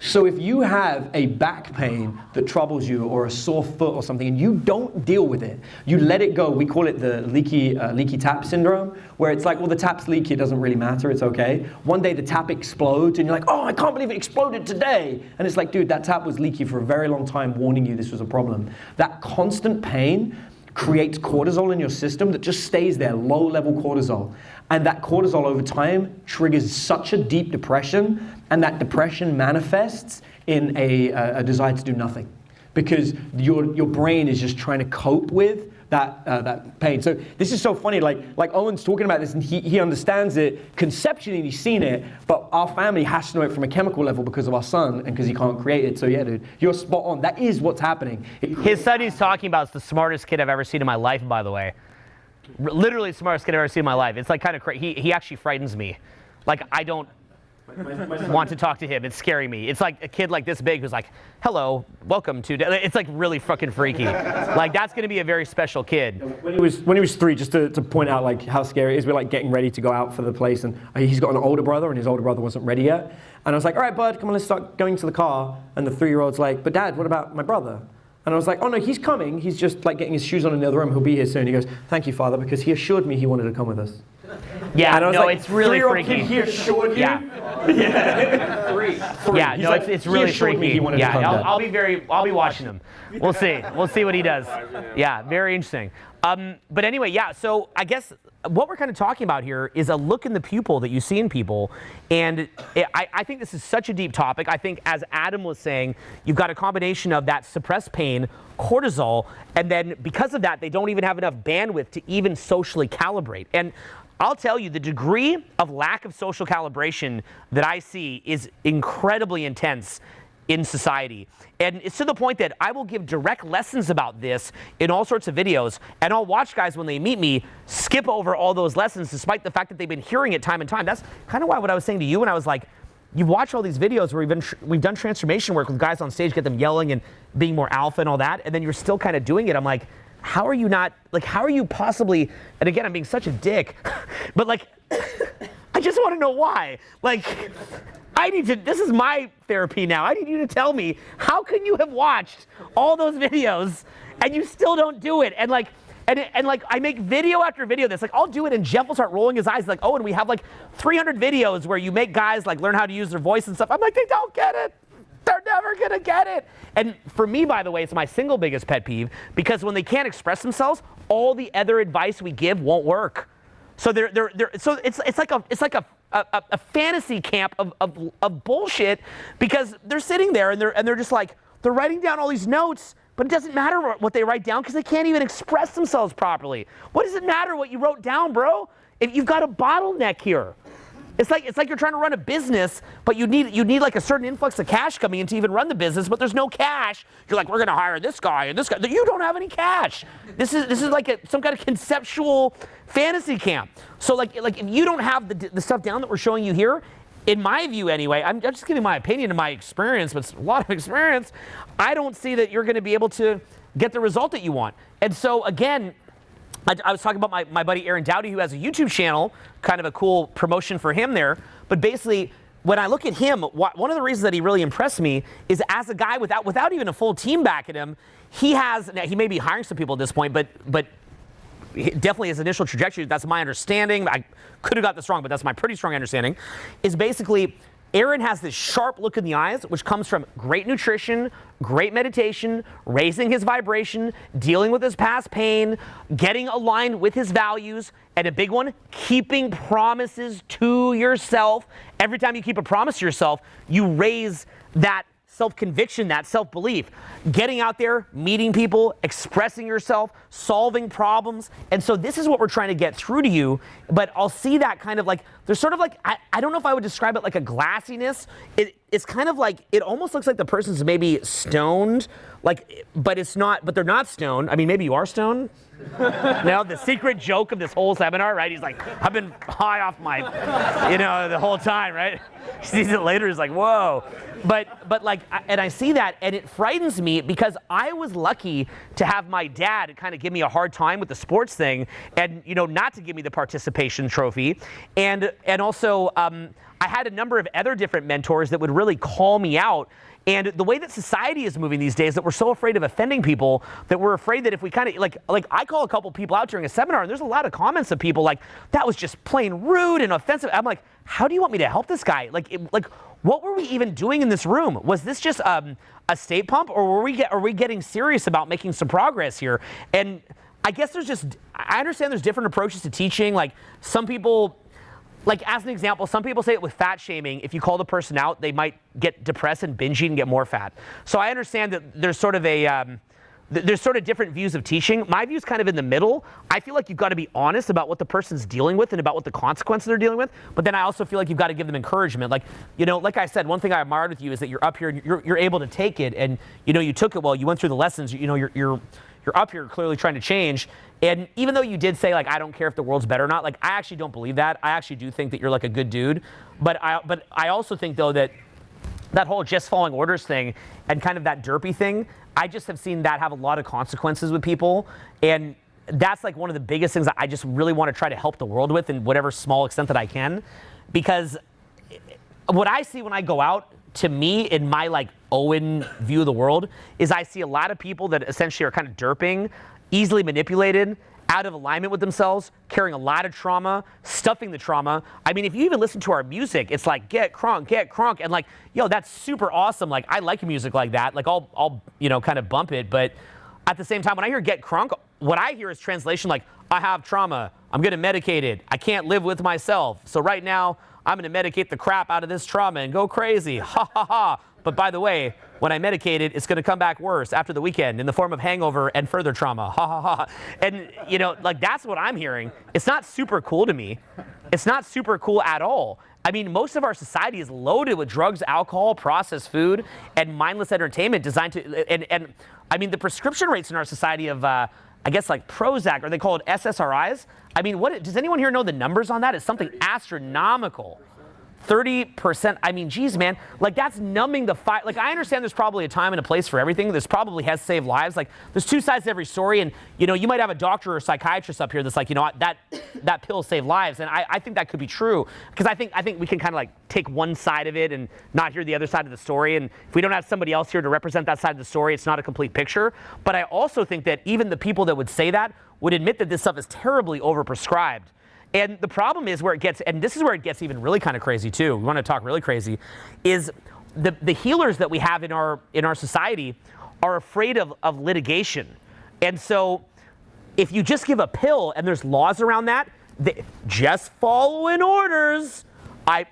So if you have a back pain that troubles you or a sore foot or something and you don't deal with it, you let it go. We call it the leaky tap syndrome, where it's like, well, the tap's leaky, it doesn't really matter, it's okay. One day the tap explodes and you're like, oh, I can't believe it exploded today. And it's like, dude, that tap was leaky for a very long time, warning you this was a problem. That constant pain creates cortisol in your system that just stays there, low-level cortisol. And that cortisol over time triggers such a deep depression, and that depression manifests in a desire to do nothing. Because your brain is just trying to cope with that pain. So this is so funny, like Owen's talking about this and he understands it conceptually and he's seen it, but our family has to know it from a chemical level because of our son and because he can't create it. So yeah, dude, you're spot on. That is what's happening. His son he's talking about is the smartest kid I've ever seen in my life, by the way. Literally the smartest kid I've ever seen in my life. It's like kind of crazy. He actually frightens me. Like I don't want to talk to him. It's scaring me. It's like a kid like this big who's like, hello, welcome to, it's like really fucking freaky. Like that's going to be a very special kid. When he was 3, just to point out like how scary it is, we're like getting ready to go out for the place and he's got an older brother and his older brother wasn't ready yet. And I was like, all right, bud, come on, let's start going to the car. And the 3-year-old's like, but Dad, what about my brother? And I was like, oh no, he's coming. He's just like getting his shoes on in the other room. He'll be here soon. He goes, thank you, Father, because he assured me he wanted to come with us. Yeah, and I was no, like, it's really 3-year-old freaky. Kid, he assured you? Yeah. 3. Yeah, He's no, like, it's he really assured freaky. me he wanted to come, Dad. I'll be watching him. We'll see. We'll see what he does. Yeah, very interesting. But anyway, yeah, so I guess what we're kind of talking about here is a look in the pupil that you see in people. And I think this is such a deep topic. I think, as Adam was saying, you've got a combination of that suppressed pain, cortisol, and then because of that, they don't even have enough bandwidth to even socially calibrate. And I'll tell you, the degree of lack of social calibration that I see is incredibly intense in society. And it's to the point that I will give direct lessons about this in all sorts of videos, and I'll watch guys when they meet me skip over all those lessons despite the fact that they've been hearing it time and time. That's kind of why what I was saying to you when I was like, you watch all these videos where we've done transformation work with guys on stage, get them yelling and being more alpha and all that, and then you're still kind of doing it. I'm like, how are you not, like, how are you possibly, and again, I'm being such a dick, but like, I just want to know why. Like, this is my therapy now. I need you to tell me, how can you have watched all those videos and you still don't do it? And like, and like, I make video after video that's like, I'll do it and Jeff will start rolling his eyes like, oh, and we have like 300 videos where you make guys like learn how to use their voice and stuff. I'm like, they don't get it. They're never gonna get it. And for me, by the way, it's my single biggest pet peeve because when they can't express themselves, all the other advice we give won't work. So so it's like a fantasy camp of bullshit because they're sitting there and they're just like, they're writing down all these notes, but it doesn't matter what they write down because they can't even express themselves properly. What does it matter what you wrote down, bro? If you've got a bottleneck here. It's like you're trying to run a business, but you need like a certain influx of cash coming in to even run the business, but there's no cash. You're like, we're gonna hire this guy and this guy. You don't have any cash. This is like some kind of conceptual fantasy camp. So like if you don't have the stuff down that we're showing you here, in my view anyway, I'm just giving my opinion and my experience, but it's a lot of experience, I don't see that you're gonna be able to get the result that you want. And so again, I was talking about my buddy Aaron Dowdy, who has a YouTube channel, kind of a cool promotion for him there. But basically, when I look at him, one of the reasons that he really impressed me is as a guy without even a full team backing him, now he may be hiring some people at this point, but definitely his initial trajectory, that's my understanding. I could have got this wrong, but that's my pretty strong understanding, is basically Aaron has this sharp look in the eyes, which comes from great nutrition, great meditation, raising his vibration, dealing with his past pain, getting aligned with his values, and a big one, keeping promises to yourself. Every time you keep a promise to yourself, you raise that self-conviction, that self-belief, getting out there, meeting people, expressing yourself, solving problems. And so this is what we're trying to get through to you, but I'll see that kind of like, there's sort of like, I don't know if I would describe it like a glassiness. It's kind of like, it almost looks like the person's maybe stoned, like, but they're not stoned. I mean, maybe you are stoned. Now, the secret joke of this whole seminar, right? He's like, I've been high off my, the whole time, right? He sees it later, he's like, whoa. But like, and I see that, and it frightens me because I was lucky to have my dad kind of give me a hard time with the sports thing, and not to give me the participation trophy, and also I had a number of other different mentors that would really call me out. And the way that society is moving these days, that we're so afraid of offending people, that we're afraid that if we kind of, like I call a couple people out during a seminar, and there's a lot of comments of people like, that was just plain rude and offensive. I'm like, how do you want me to help this guy? Like, what were we even doing in this room? Was this just a state pump, or are we getting serious about making some progress here? And I guess I understand there's different approaches to teaching. Like, some people, like, as an example, some people say it with fat shaming. If you call the person out, they might get depressed and binge eat and get more fat. So I understand that there's sort of there's sort of different views of teaching. My view is kind of in the middle. I feel like you've got to be honest about what the person's dealing with and about what the consequences they're dealing with. But then I also feel like you've got to give them encouragement. Like, like I said, one thing I admired with you is that you're up here and you're able to take it, and you took it well. You went through the lessons. You're up here clearly trying to change. And even though you did say, like, I don't care if the world's better or not, like, I actually don't believe that. I actually do think that you're like a good dude. But I also think, though, that whole just following orders thing and kind of that derpy thing, I just have seen that have a lot of consequences with people. And that's like one of the biggest things that I just really want to try to help the world with in whatever small extent that I can. Because what I see when I go out, to me, in my like Owen view of the world, is I see a lot of people that essentially are kind of derping, easily manipulated, out of alignment with themselves, carrying a lot of trauma, stuffing the trauma. I mean, if you even listen to our music, it's like, get crunk, and like, that's super awesome. Like, I like music like that. Like, I'll kind of bump it, but at the same time, when I hear get crunk, what I hear is translation like, I have trauma, I'm getting medicated, I can't live with myself, so right now, I'm gonna medicate the crap out of this trauma and go crazy, ha ha ha. But by the way, when I medicate it, it's going to come back worse after the weekend in the form of hangover and further trauma. Ha ha ha. And, like, that's what I'm hearing. It's not super cool to me. It's not super cool at all. I mean, most of our society is loaded with drugs, alcohol, processed food, and mindless entertainment designed to, and I mean, the prescription rates in our society of, I guess, like Prozac, or they call it SSRIs. I mean, does anyone here know the numbers on that? It's something astronomical. 30%, I mean, geez, man, like, that's numbing the fire. Like, I understand there's probably a time and a place for everything. This probably has saved lives. Like, there's two sides to every story, and, you might have a doctor or a psychiatrist up here that's like, that pill saved lives, and I think that could be true, because I think we can kind of, like, take one side of it and not hear the other side of the story, and if we don't have somebody else here to represent that side of the story, it's not a complete picture. But I also think that even the people that would say that would admit that this stuff is terribly overprescribed. And the problem is where it gets, and this is where it gets even really kind of crazy too, we want to talk really crazy, is the healers that we have in our society are afraid of litigation. And so if you just give a pill and there's laws around that, just following orders,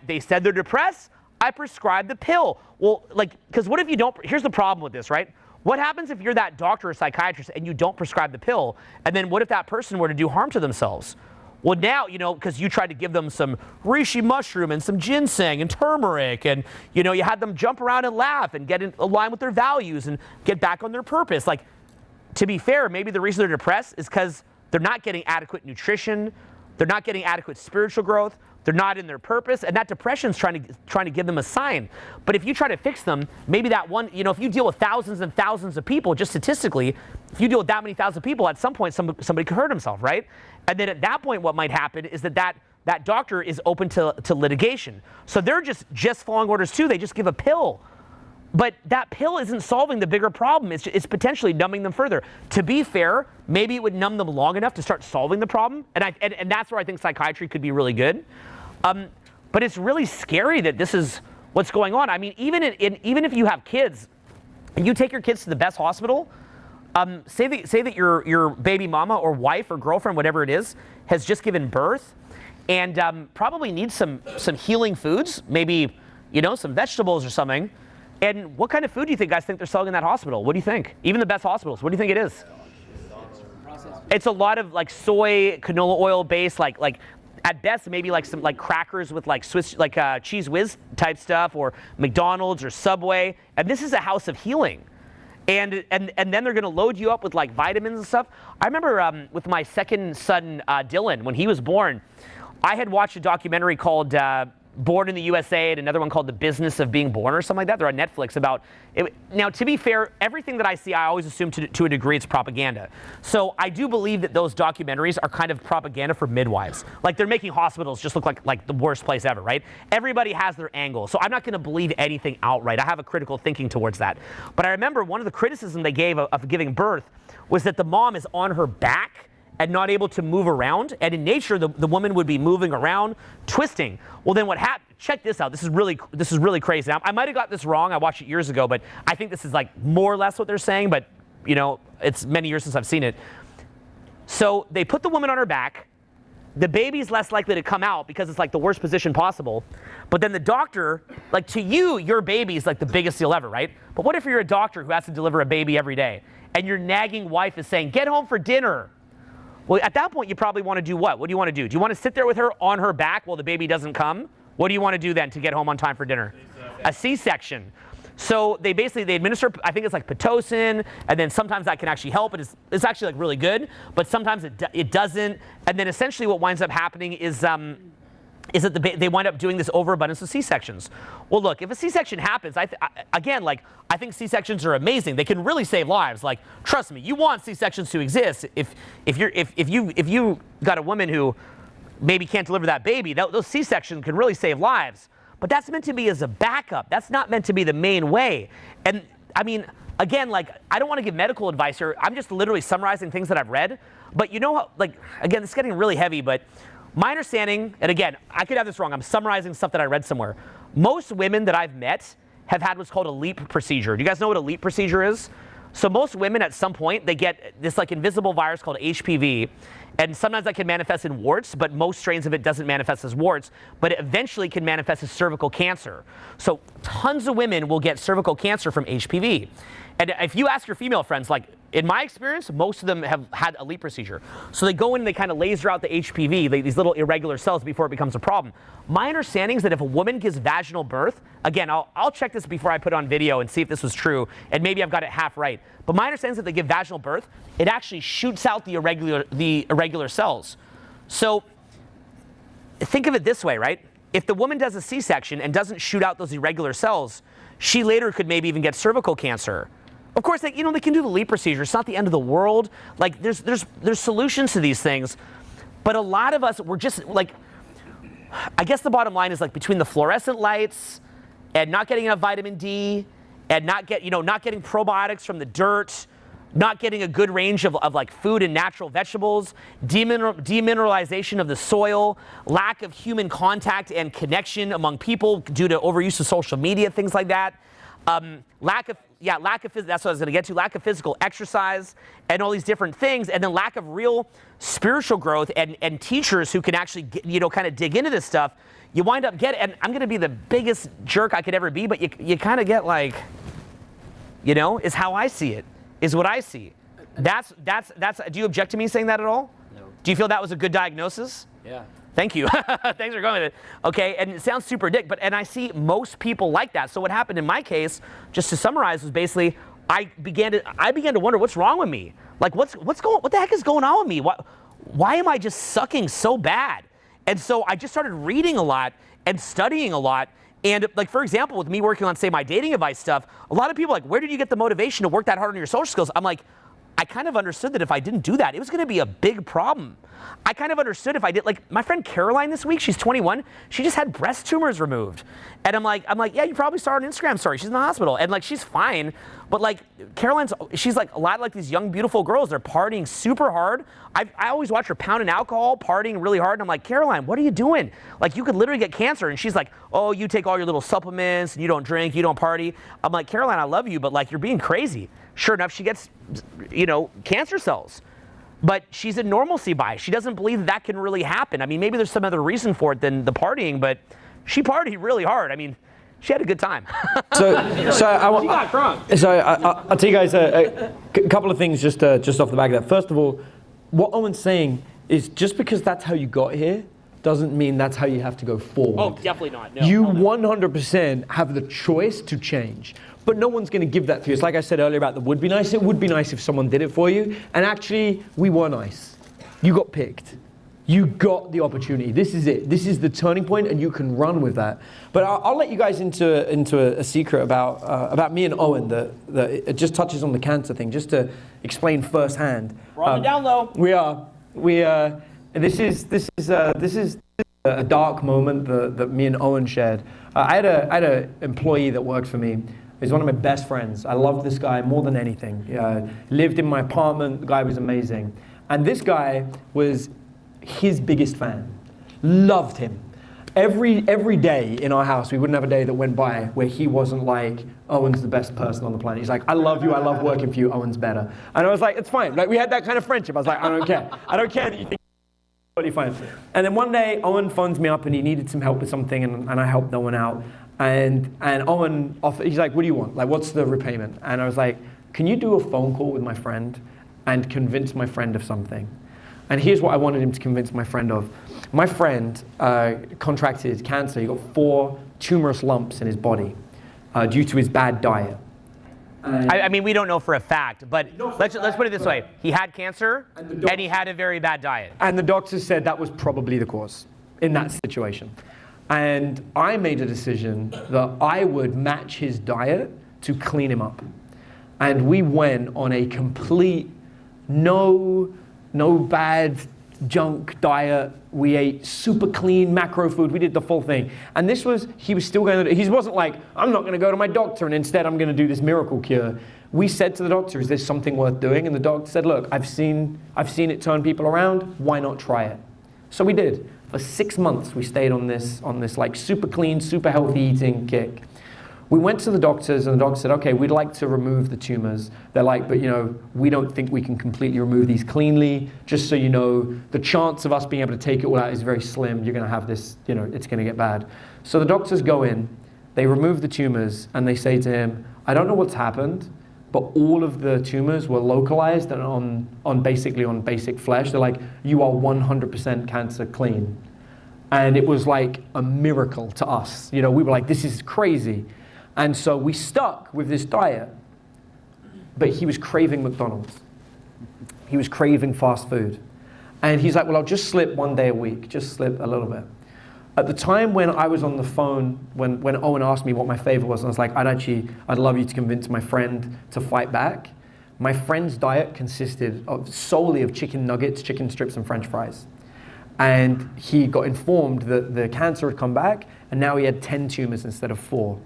they said they're depressed, I prescribe the pill. Well, like, because what if you don't, here's the problem with this, right? What happens if you're that doctor or psychiatrist and you don't prescribe the pill? And then what if that person were to do harm to themselves? Well, now, because you tried to give them some reishi mushroom and some ginseng and turmeric, and, you had them jump around and laugh and get in line with their values and get back on their purpose. Like, to be fair, maybe the reason they're depressed is because they're not getting adequate nutrition, they're not getting adequate spiritual growth, they're not in their purpose, and that depression's trying to give them a sign. But if you try to fix them, maybe that one, if you deal with thousands and thousands of people, just statistically, if you deal with that many thousand people, at some point somebody could hurt himself, right? And then at that point, what might happen is that doctor is open to litigation. So they're just following orders too. They just give a pill. But that pill isn't solving the bigger problem. It's potentially numbing them further. To be fair, maybe it would numb them long enough to start solving the problem. And that's where I think psychiatry could be really good. But it's really scary that this is what's going on. I mean, even if you have kids, and you take your kids to the best hospital, say that your baby mama or wife or girlfriend, whatever it is, has just given birth, and probably needs some healing foods, maybe some vegetables or something. And what kind of food do you think guys think they're selling in that hospital? What do you think? Even the best hospitals, what do you think it is? It's a lot of like soy, canola oil based, like at best maybe like some like crackers with like Swiss, like Cheese Whiz type stuff, or McDonald's or Subway. And this is a house of healing. And then they're going to load you up with like vitamins and stuff. I remember with my second son, Dylan, when he was born, I had watched a documentary called Born in the USA and another one called The Business of Being Born or something like that. They're on Netflix about it. Now, to be fair, everything that I see, I always assume to a degree it's propaganda. So I do believe that those documentaries are kind of propaganda for midwives. Like they're making hospitals just look like the worst place ever, right? Everybody has their angle. So I'm not going to believe anything outright. I have a critical thinking towards that. But I remember one of the criticisms they gave of giving birth was that the mom is on her back and not able to move around. And in nature, the woman would be moving around, twisting. Well, then what happened? Check this out. This is really crazy. Now, I might have got this wrong. I watched it years ago, but I think this is like more or less what they're saying. But you know, it's many years since I've seen it. So they put the woman on her back. The baby's less likely to come out because it's like the worst position possible. But then the doctor, like to you, your baby's like the biggest deal ever, right? But what if you're a doctor who has to deliver a baby every day, and your nagging wife is saying, "Get home for dinner"? Well, at that point, you probably want to do what? What do you want to do? Do you want to sit there with her on her back while the baby doesn't come? What do you want to do then to get home on time for dinner? A C-section. So they administer, I think it's like Pitocin, and then sometimes that can actually help. It's actually like really good, but sometimes it doesn't. And then essentially what winds up happening is that they wind up doing this overabundance of C-sections. Well, look, if a C-section happens, I think C-sections are amazing. They can really save lives. Like, trust me, you want C-sections to exist. If you got a woman who maybe can't deliver that baby, those C-sections can really save lives. But that's meant to be as a backup. That's not meant to be the main way. And I mean, again, like, I don't want to give medical advice here. I'm just literally summarizing things that I've read. But you know how, like, again, it's getting really heavy, but my understanding, and again, I could have this wrong. I'm summarizing stuff that I read somewhere. Most women that I've met have had what's called a LEAP procedure. Do you guys know what a LEAP procedure is? So most women at some point, they get this like invisible virus called HPV. And sometimes that can manifest in warts, but most strains of it doesn't manifest as warts, but it eventually can manifest as cervical cancer. So tons of women will get cervical cancer from HPV. And if you ask your female friends, like in my experience, most of them have had a LEAP procedure. So they go in and they kind of laser out the HPV, these little irregular cells, before it becomes a problem. My understanding is that if a woman gives vaginal birth, again, I'll check this before I put it on video and see if this was true, and maybe I've got it half right. But my understanding is that they give vaginal birth, it actually shoots out the irregular cells. So think of it this way, right? If the woman does a C-section and doesn't shoot out those irregular cells, she later could maybe even get cervical cancer. Of course, they can do the LEAP procedure. It's not the end of the world. Like, there's solutions to these things. But a lot of us, we're just like, I guess the bottom line is like between the fluorescent lights and not getting enough vitamin D and not getting probiotics from the dirt, not getting a good range of like food and natural vegetables, demineralization of the soil, lack of human contact and connection among people due to overuse of social media, things like that. Lack of that's what I was going to get to. Lack of physical exercise and all these different things, and then lack of real spiritual growth and teachers who can actually kind of dig into this stuff. You wind up and I'm going to be the biggest jerk I could ever be, but you kind of get like, is how I see it, is what I see. That's. Do you object to me saying that at all? No. Do you feel that was a good diagnosis? Yeah. Thank you. Thanks for going with it. Okay, and it sounds super dick, and I see most people like that. So what happened in my case, just to summarize, was basically I began to wonder what's wrong with me. Like what the heck is going on with me? Why am I just sucking so bad? And so I just started reading a lot and studying a lot. And like, for example, with me working on, say, my dating advice stuff, a lot of people are like, where did you get the motivation to work that hard on your social skills? I'm like, I kind of understood that if I didn't do that, it was going to be a big problem. I kind of understood if I did, like my friend Caroline this week, she's 21, she just had breast tumors removed. And I'm like, yeah, you probably saw her on Instagram story. She's in the hospital and like, she's fine. But like she's like a lot like these young, beautiful girls. They're partying super hard. I always watch her pounding alcohol, partying really hard. And I'm like, Caroline, what are you doing? Like you could literally get cancer. And she's like, oh, you take all your little supplements and you don't drink, you don't party. I'm like, Caroline, I love you, but like you're being crazy. Sure enough, she gets, cancer cells. But she's a normalcy bias. She doesn't believe that can really happen. I mean, maybe there's some other reason for it than the partying, but she partied really hard. I mean, she had a good time. She got drunk. So I'll tell you guys a couple of things just off the back of that. First of all, what Owen's saying is just because that's how you got here doesn't mean that's how you have to go forward. Oh, definitely not. No, you 100% have the choice to change. But no one's going to give that to you. It's like I said earlier about the would be nice. It would be nice if someone did it for you. And actually, we were nice. You got picked. You got the opportunity. This is it. This is the turning point, and you can run with that. But I'll let you guys into a secret about me and Owen that it just touches on the cancer thing, just to explain firsthand. We're on the down low. We are. This is a dark moment that me and Owen shared. I had an employee that worked for me. He's one of my best friends. I loved this guy more than anything. Lived in my apartment. The guy was amazing. And this guy was his biggest fan. Loved him. Every day in our house, we wouldn't have a day that went by where he wasn't like, Owen's the best person on the planet. He's like, I love you, I love working for you, Owen's better. And I was like, it's fine. Like, we had that kind of friendship. I was like, I don't care. I don't care that you think totally fine. And then one day, Owen phones me up and he needed some help with something, and I helped Owen out. And Owen, he's like, what do you want? Like, what's the repayment? And I was like, can you do a phone call with my friend and convince my friend of something? And here's what I wanted him to convince my friend of. My friend contracted cancer. He got 4 tumorous lumps in his body due to his bad diet. I mean, we don't know for a fact, but let's put it this way. He had cancer, and he had a very bad diet. And the doctors said that was probably the cause in that situation. And I made a decision that I would match his diet to clean him up. And we went on a complete no bad junk diet. We ate super clean macro food. We did the full thing. And he was still going to, he wasn't like, I'm not going to go to my doctor and instead I'm going to do this miracle cure. We said to the doctor, is this something worth doing? And the doctor said, look, I've seen it turn people around. Why not try it? So we did. For 6 months, we stayed on this like super clean, super healthy eating kick. We went to the doctors, and the doctor said, okay, we'd like to remove the tumors. They're like, but we don't think we can completely remove these cleanly. Just so you know, the chance of us being able to take it all out is very slim. You're gonna have this, it's gonna get bad. So the doctors go in, they remove the tumors, and they say to him, I don't know what's happened, but all of the tumors were localized and on basic flesh. They're like, you are 100% cancer clean. And it was like a miracle to us. We were like, this is crazy. And so we stuck with this diet, but he was craving McDonald's. He was craving fast food. And he's like, well, I'll just slip one day a week, just slip a little bit. At the time when I was on the phone, when Owen asked me what my favor was, and I was like, I'd love you to convince my friend to fight back. My friend's diet consisted solely of chicken nuggets, chicken strips, and French fries. And he got informed that the cancer had come back, and now he had 10 tumors instead of 4.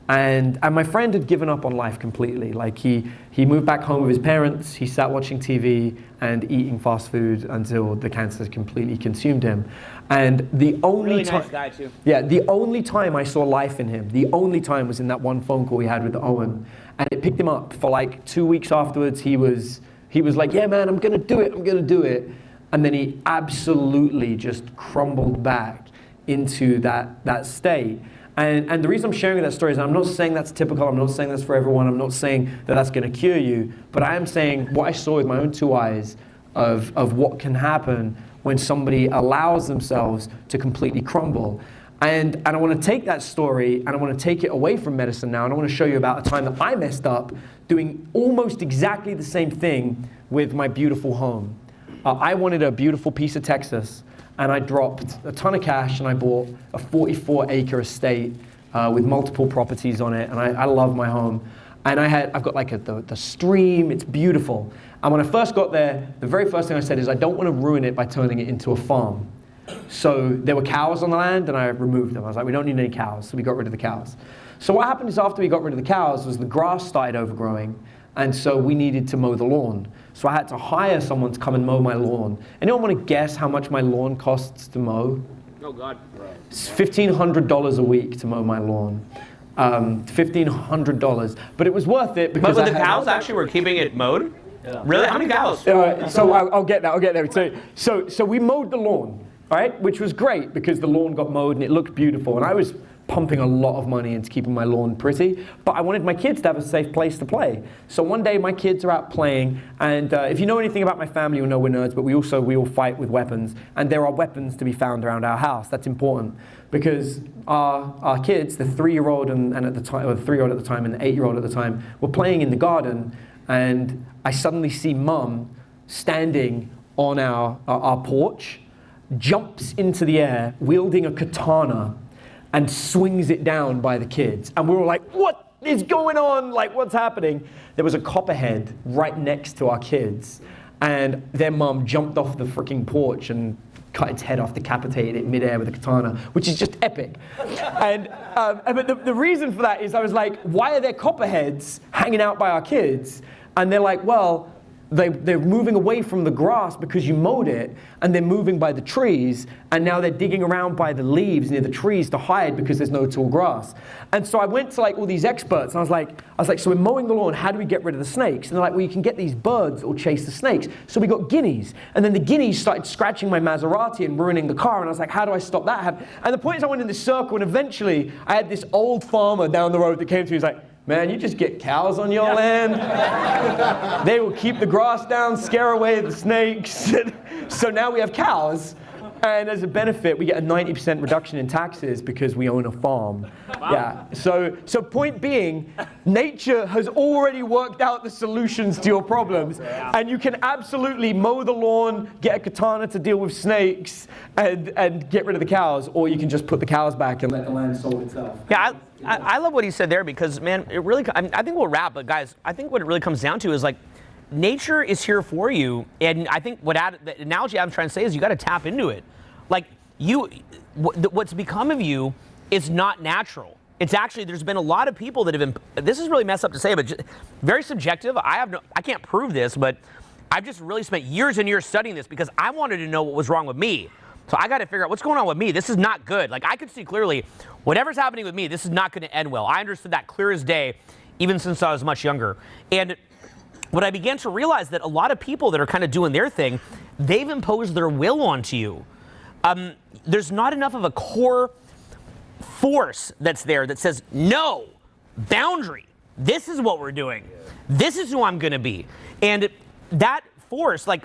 And my friend had given up on life completely. Like he moved back home with his parents, he sat watching TV and eating fast food until the cancer completely consumed him. And the only Really time, nice guy too. Yeah, the only time I saw life in him, the only time was in that one phone call he had with Owen. And it picked him up for like 2 weeks afterwards. He was like, yeah man, I'm gonna do it. And then he absolutely just crumbled back into that state. And the reason I'm sharing that story is I'm not saying that's typical, I'm not saying that's for everyone, I'm not saying that that's going to cure you, but I am saying what I saw with my own 2 eyes of what can happen when somebody allows themselves to completely crumble. And I want to take that story and I want to take it away from medicine now, and I want to show you about a time that I messed up doing almost exactly the same thing with my beautiful home. I wanted a beautiful piece of Texas, and I dropped a ton of cash and I bought a 44-acre estate with multiple properties on it, and I love my home. And I've got like the stream, it's beautiful. And when I first got there, the very first thing I said is I don't want to ruin it by turning it into a farm. So there were cows on the land and I removed them. I was like, we don't need any cows, so we got rid of the cows. So what happened is after we got rid of the cows was the grass started overgrowing, and so we needed to mow the lawn. So I had to hire someone to come and mow my lawn. Anyone want to guess how much my lawn costs to mow? Oh God. It's $1,500 a week to mow my lawn. $1,500, but it was worth it because. But the cows actually were keeping it mowed? Yeah. Really? How many cows? So I'll get there. So we mowed the lawn, right? Which was great because the lawn got mowed and it looked beautiful, and I was pumping a lot of money into keeping my lawn pretty, but I wanted my kids to have a safe place to play. So one day my kids are out playing, and if you know anything about my family, you'll know we're nerds, but we all fight with weapons, and there are weapons to be found around our house. That's important because our kids, the 3-year-old and at the time, or the 3-year-old at the time and the 8-year-old at the time, were playing in the garden, and I suddenly see Mum standing on our porch, jumps into the air, wielding a katana, and swings it down by the kids. And we were like, what is going on? Like, what's happening? There was a copperhead right next to our kids, and their mom jumped off the freaking porch and cut its head off, decapitated it midair with a katana, which is just epic. But the reason for that is I was like, why are there copperheads hanging out by our kids? And they're like, well, they're moving away from the grass because you mowed it, and they're moving by the trees, and now they're digging around by the leaves near the trees to hide because there's no tall grass. And so I went to like all these experts, and I was like, so we're mowing the lawn, how do we get rid of the snakes? And they're like, well, you can get these birds that will chase the snakes. So we got guineas, and then the guineas started scratching my Maserati and ruining the car, and I was like, how do I stop that? And the point is I went in this circle, and eventually I had this old farmer down the road that came to me, he's like, man, you just get cows on your land. They will keep the grass down, scare away the snakes. So now we have cows. And as a benefit, we get a 90% reduction in taxes because we own a farm. Wow. Yeah. So point being, nature has already worked out the solutions to your problems. And you can absolutely mow the lawn, get a katana to deal with snakes, and get rid of the cows. Or you can just put the cows back and let the land solve itself. Yeah, I love what he said there because, man, it really, I think we'll wrap, but guys, I think what it really comes down to is like, nature is here for you, and I think the analogy I'm trying to say is you got to tap into it. Like, what's become of you is not natural. It's actually, there's been a lot of people that have been, this is really messed up to say, but very subjective. I can't prove this, but I've just really spent years and years studying this because I wanted to know what was wrong with me. So I got to figure out what's going on with me. This is not good. Like, I could see clearly, whatever's happening with me, this is not going to end well. I understood that clear as day, even since I was much younger. And when I began to realize that a lot of people that are kind of doing their thing, they've imposed their will onto you. There's not enough of a core force that's there that says, no, boundary. This is what we're doing. This is who I'm going to be. And that force, like,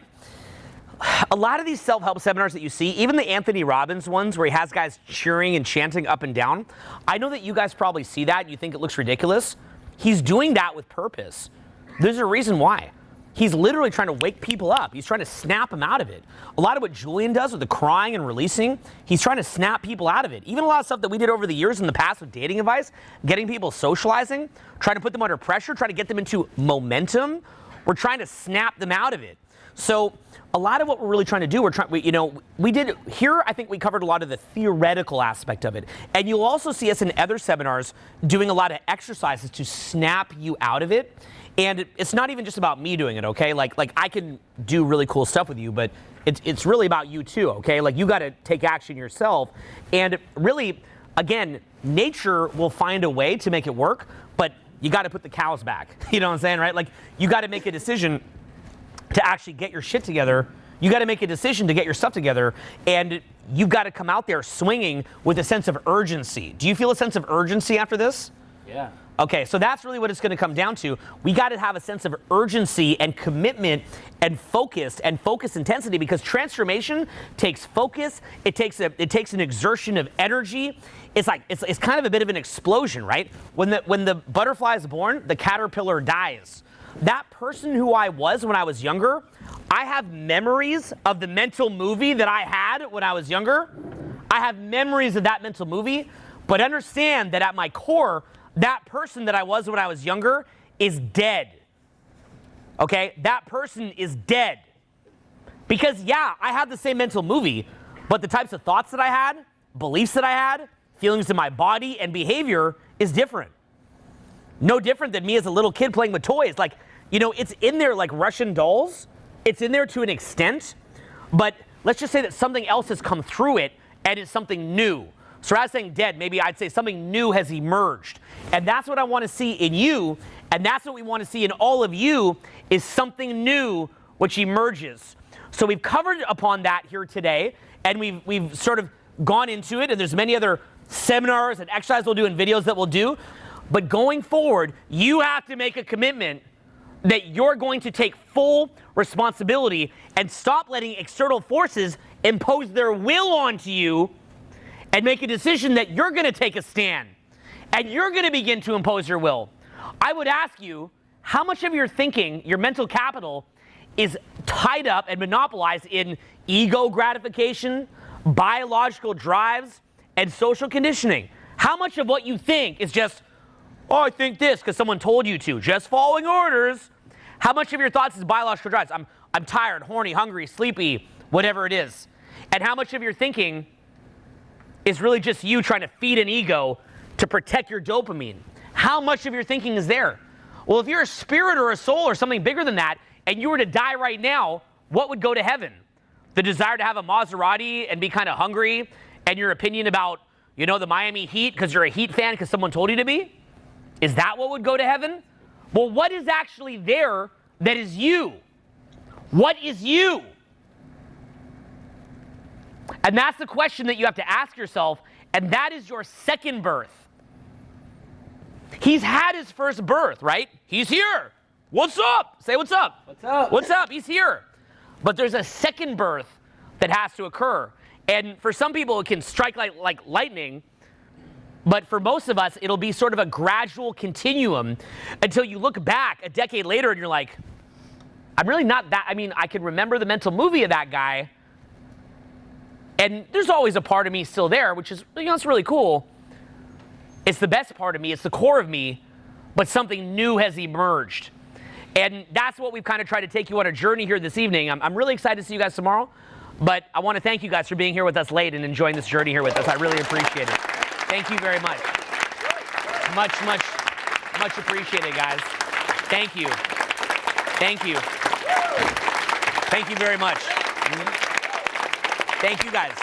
a lot of these self-help seminars that you see, even the Anthony Robbins ones where he has guys cheering and chanting up and down, I know that you guys probably see that and you think it looks ridiculous. He's doing that with purpose. There's a reason why. He's literally trying to wake people up. He's trying to snap them out of it. A lot of what Julian does with the crying and releasing, he's trying to snap people out of it. Even a lot of stuff that we did over the years in the past with dating advice, getting people socializing, trying to put them under pressure, trying to get them into momentum, we're trying to snap them out of it. So a lot of what we're really trying to do, we did here, I think we covered a lot of the theoretical aspect of it. And you'll also see us in other seminars doing a lot of exercises to snap you out of it. And it's not even just about me doing it, okay? Like I can do really cool stuff with you, but it's really about you too, okay? Like, you got to take action yourself. And really, again, nature will find a way to make it work, but you got to put the cows back. You know what I'm saying, right? Like, you got to make a decision to actually get your shit together. You got to make a decision to get your stuff together, and you've got to come out there swinging with a sense of urgency. Do you feel a sense of urgency after this? Yeah. Okay, so that's really what it's going to come down to. We got to have a sense of urgency and commitment and focus intensity, because transformation takes focus. It takes an exertion of energy. It's like it's kind of a bit of an explosion, right? When the butterfly is born, the caterpillar dies. That person who I was when I was younger, I have memories of the mental movie that I had when I was younger. I have memories of that mental movie, but understand that at my core, that person that I was when I was younger is dead. Okay? That person is dead. Because, yeah, I had the same mental movie, but the types of thoughts that I had, beliefs that I had, feelings in my body, and behavior is different. No different than me as a little kid playing with toys. Like, it's in there like Russian dolls. It's in there to an extent, but let's just say that something else has come through it and it's something new. So rather than saying dead, maybe I'd say something new has emerged. And that's what I want to see in you, and that's what we want to see in all of you, is something new which emerges. So we've covered upon that here today, and we've sort of gone into it, and there's many other seminars and exercises we'll do and videos that we'll do. But going forward, you have to make a commitment that you're going to take full responsibility and stop letting external forces impose their will onto you, and make a decision that you're going to take a stand and you're going to begin to impose your will. I would ask you, how much of your thinking, your mental capital, is tied up and monopolized in ego gratification, biological drives, and social conditioning? How much of what you think is just, oh, I think this because someone told you to, just following orders? How much of your thoughts is biological drives? I'm tired, horny, hungry, sleepy, whatever it is. And how much of your thinking is really just you trying to feed an ego to protect your dopamine? How much of your thinking is there? Well, if you're a spirit or a soul or something bigger than that, and you were to die right now, what would go to heaven? The desire to have a Maserati and be kind of hungry, and your opinion about, you know, the Miami Heat because you're a Heat fan because someone told you to be? Is that what would go to heaven? Well, what is actually there that is you? What is you? And that's the question that you have to ask yourself, and that is your second birth. He's had his first birth, right? He's here. What's up? Say what's up. What's up? What's up? He's here. But there's a second birth that has to occur. And for some people, it can strike like lightning. But for most of us, it'll be sort of a gradual continuum until you look back a decade later and you're like, I'm really not that. I mean, I can remember the mental movie of that guy. And there's always a part of me still there, which is, you know, it's really cool. It's the best part of me. It's the core of me. But something new has emerged. And that's what we've kind of tried to take you on a journey here this evening. I'm really excited to see you guys tomorrow. But I want to thank you guys for being here with us late and enjoying this journey here with us. I really appreciate it. Thank you very much. Much, much, much appreciated, guys. Thank you. Thank you. Thank you very much. Thank you, guys.